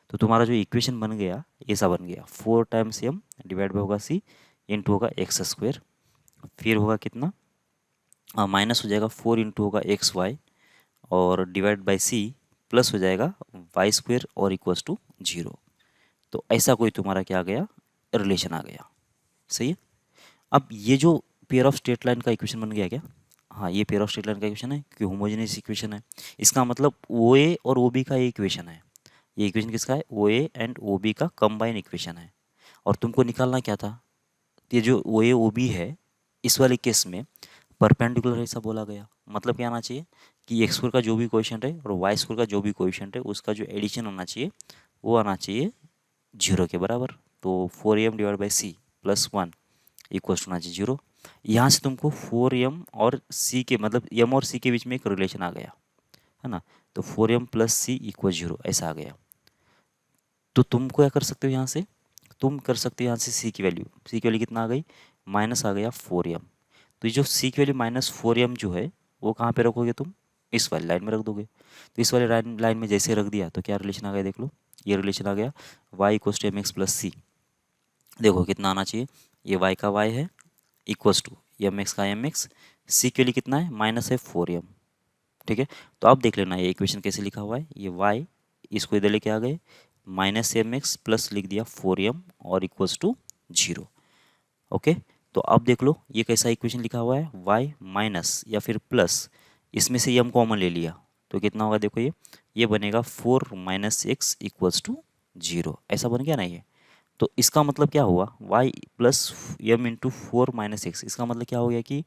तो तुम्हारा जो इक्वेशन बन गया ऐसा बन गया, 4 टाइम्स एम डिवाइड बाई होगा सी इंटू होगा एक्स स्क्वेयर, फिर होगा कितना, माइनस हो जाएगा 4 इंटू होगा एक्स वाई और डिवाइड बाई सी प्लस हो जाएगा वाई स्क्वेयर और इक्वल्स टू 0। तो ऐसा कोई तुम्हारा क्या आ गया, रिलेशन आ गया। सही है। अब ये जो पेयर ऑफ स्ट्रेट लाइन का इक्वेशन बन गया क्या, हाँ ये पेयर ऑफ स्ट्रेट लाइन का इक्वेशन है क्योंकि होमोजेनियस इक्वेशन है। इसका मतलब ओ ए और ओ बी का ये इक्वेशन है। ये इक्वेशन किसका है, ओ ए एंड ओ बी का कंबाइन इक्वेशन है। और तुमको निकालना क्या था, ये जो ओ ए ओ बी है इस वाले केस में परपेंडिकुलर ऐसा बोला गया। मतलब क्या आना चाहिए कि एक्स स्क्वायर का जो भी कोएफिशिएंट है और वाई स्क्वायर का जो भी कोएफिशिएंट है उसका जो एडिशन होना चाहिए वो आना चाहिए 0 के बराबर। तो 4m divide by C plus 1 equals to होना चाहिए 0। यहाँ से तुमको 4m और c के मतलब m और c के बीच में एक रिलेशन आ गया है ना। तो 4m प्लस सी इक्वल 0 ऐसा आ गया। तो तुम क्या कर सकते हो, यहाँ से तुम कर सकते हो यहाँ से c की वैल्यू कितना आ गई, माइनस आ गया 4m। तो ये जो c की वैल्यू माइनस 4m जो है वो कहाँ पे रखोगे तुम, इस वाली लाइन में रख दोगे। तो इस वाली लाइन में जैसे रख दिया तो क्या रिलेशन आ गया देख लो, ये रिलेशन आ गया y equals to M x plus C. देखो कितना आना चाहिए, ये y का y है इक्वल्स टू एम एक्स का एम एक्स, सी के लिए कितना है माइनस है 4m। ठीक है, तो आप देख लेना ये इक्वेशन कैसे लिखा हुआ है, ये y इसको इधर लेके आ गए माइनस एम एक्स प्लस लिख दिया 4m और इक्वल्स टू 0। ओके, तो अब देख लो ये कैसा इक्वेशन लिखा हुआ है, y माइनस या फिर प्लस, इसमें से m कॉमन ले लिया तो कितना होगा देखो, ये बनेगा 4 माइनस एक्स इक्वल्स टू 0। ऐसा बन गया ना ये। तो इसका मतलब क्या हुआ, y plus M into 4 minus X, इसका मतलब क्या हो गया कि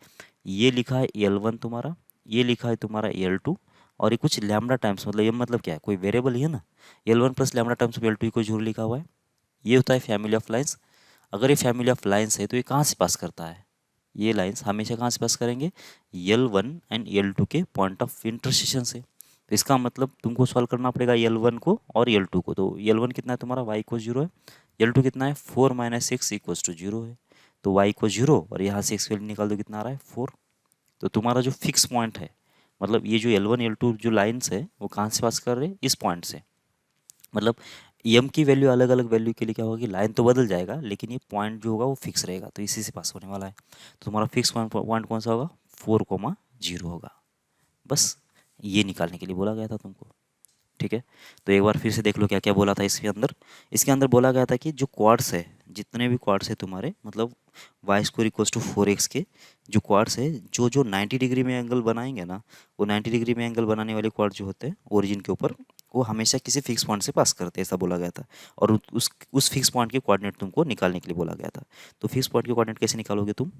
ये लिखा है L1 तुम्हारा, ये लिखा है तुम्हारा L2 और ये कुछ लैम्डा टाइम्स, मतलब ये मतलब क्या है, कोई वेरिएबल ही है ना। L1 plus lambda times of L2 को 0 लिखा हुआ है। ये होता है फैमिली ऑफ लाइंस। अगर ये फैमिली ऑफ लाइंस है तो ये कहाँ से पास करता है, ये लाइंस हमेशा कहाँ से पास करेंगे, L1 एंड L2 के पॉइंट ऑफ इंटरसेक्शन से। तो इसका मतलब तुमको सॉल्व करना पड़ेगा L1 को और L2 को। तो L1 कितना है तुम्हारा, y को 0 है, L2 कितना है 4 माइनस एक्स इक्वल्स टू 0 है। तो y को 0 और यहाँ से एक्स वैल्यू निकाल दो, कितना आ रहा है 4। तो तुम्हारा जो फिक्स पॉइंट है, मतलब ये जो L1 L2 जो लाइन्स है वो कहाँ से पास कर रहे हैं, इस पॉइंट से। मतलब एम की वैल्यू अलग अलग वैल्यू के लिए क्या होगा कि लाइन तो बदल जाएगा लेकिन ये पॉइंट जो होगा वो फिक्स रहेगा, तो इसी से पास होने वाला है। तो तुम्हारा फिक्स पॉइंट कौन सा होगा, 4, 0 होगा। बस ये निकालने के लिए बोला गया था तुमको। ठीक है, तो एक बार फिर से देख लो क्या क्या बोला था इसके अंदर। इसके अंदर बोला गया था कि जो क्वाड्स है, जितने भी क्वाड्स है तुम्हारे, मतलब Y square equals to 4x के जो क्वाड्स है, जो जो 90 डिग्री में एंगल बनाएंगे ना, वो 90 डिग्री में एंगल बनाने वाले क्वाड जो होते हैं ओरिजिन के ऊपर, वो हमेशा किसी फिक्स पॉइंट से पास करते हैं, ऐसा बोला गया था। और उस फिक्स पॉइंट के कोऑर्डिनेट तुमको निकालने के लिए बोला गया था। तो फिक्स पॉइंट के कोऑर्डिनेट कैसे निकालोगे तुम,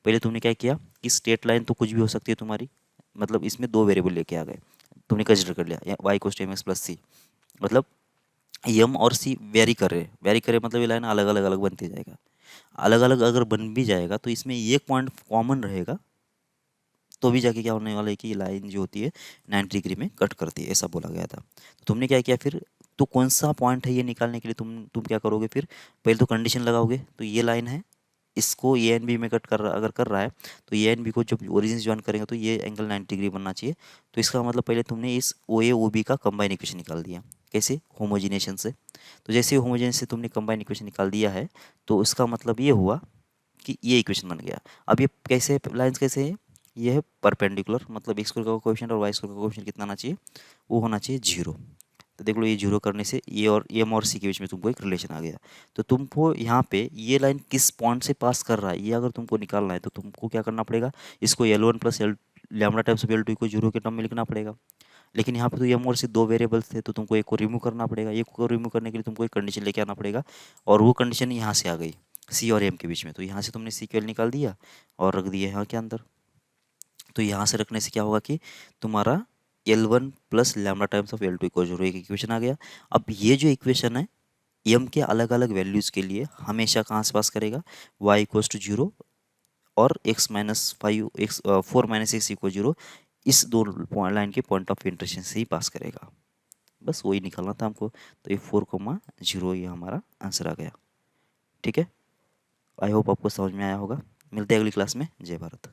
पहले तुमने क्या किया कि स्ट्रेट लाइन तो कुछ भी हो सकती है तुम्हारी, मतलब इसमें दो वेरिएबल लेके आ गए, तुमने कंसिडर कर लिया y equals to M x plus c, मतलब एम और सी वेरी करे मतलब ये लाइन अलग अलग अलग बनते जाएगा। अलग अलग अगर बन भी जाएगा तो इसमें एक पॉइंट कॉमन रहेगा, तो भी जाके क्या होने वाला है कि ये लाइन जो होती है 90 डिग्री में कट करती है, ऐसा बोला गया था। तो तुमने क्या किया फिर, तो कौन सा पॉइंट है ये निकालने के लिए तुम क्या करोगे फिर, पहले तो कंडीशन लगाओगे। तो ये लाइन है, इसको ए एंड बी में कट कर रहा, अगर कर रहा है तो ए एंड बी को जब ओरिजिन ज्वाइन करेंगे तो ये एंगल 90 डिग्री बनना चाहिए। तो इसका मतलब पहले तुमने इस ओ ए ओ बी का कंबाइन इक्वेशन निकाल दिया, कैसे, होमोजिनेशन से। तो जैसे होमोजिनेशन से तुमने कंबाइन इक्वेशन निकाल दिया है तो उसका मतलब ये हुआ कि ये इक्वेशन बन गया। अब ये कैसे लाइन्स कैसे है, ये है परपेंडिकुलर, मतलब एक्स स्क्वायर का कोएफिशिएंट और वाई स्क्वायर का कोएफिशिएंट कितना आना चाहिए, वो होना चाहिए 0। तो देख लो ये जीरो करने से ये और एम और सी के बीच में तुमको एक रिलेशन आ गया। तो तुमको यहाँ पे ये लाइन किस पॉइंट से पास कर रहा है ये अगर तुमको निकालना है तो तुमको क्या करना पड़ेगा, इसको L one plus L lambda times of L two को जीरो के टर्म में लिखना पड़ेगा। लेकिन यहाँ पे तो एम और सी दो वेरिएबल्स थे तो तुमको एक को रिमूव करना पड़ेगा, एक को रिमूव करने के लिए तुमको एक कंडीशन लेके आना पड़ेगा और वो कंडीशन यहाँ से आ गई सी और एम के बीच में। तो यहाँ से तुमने सी को एल निकाल दिया और रख दिया यहाँ के अंदर। तो यहाँ से रखने से क्या होगा कि तुम्हारा L one plus lambda times of L two equal zero एक इक्वेशन आ गया। अब ये जो इक्वेशन है एम के अलग अलग वैल्यूज़ के लिए हमेशा कहाँ से पास करेगा, वाई इक्वल्स टू जीरो और x minus five x four minus x equal zero, इस दो लाइन के पॉइंट ऑफ इंटरसेक्शन से ही पास करेगा। बस वही निकालना था हमको। तो ये 4,0 ये हमारा आंसर आ गया। ठीक है, आई होप आपको समझ में आया होगा। मिलते हैं अगली क्लास में। जय भारत।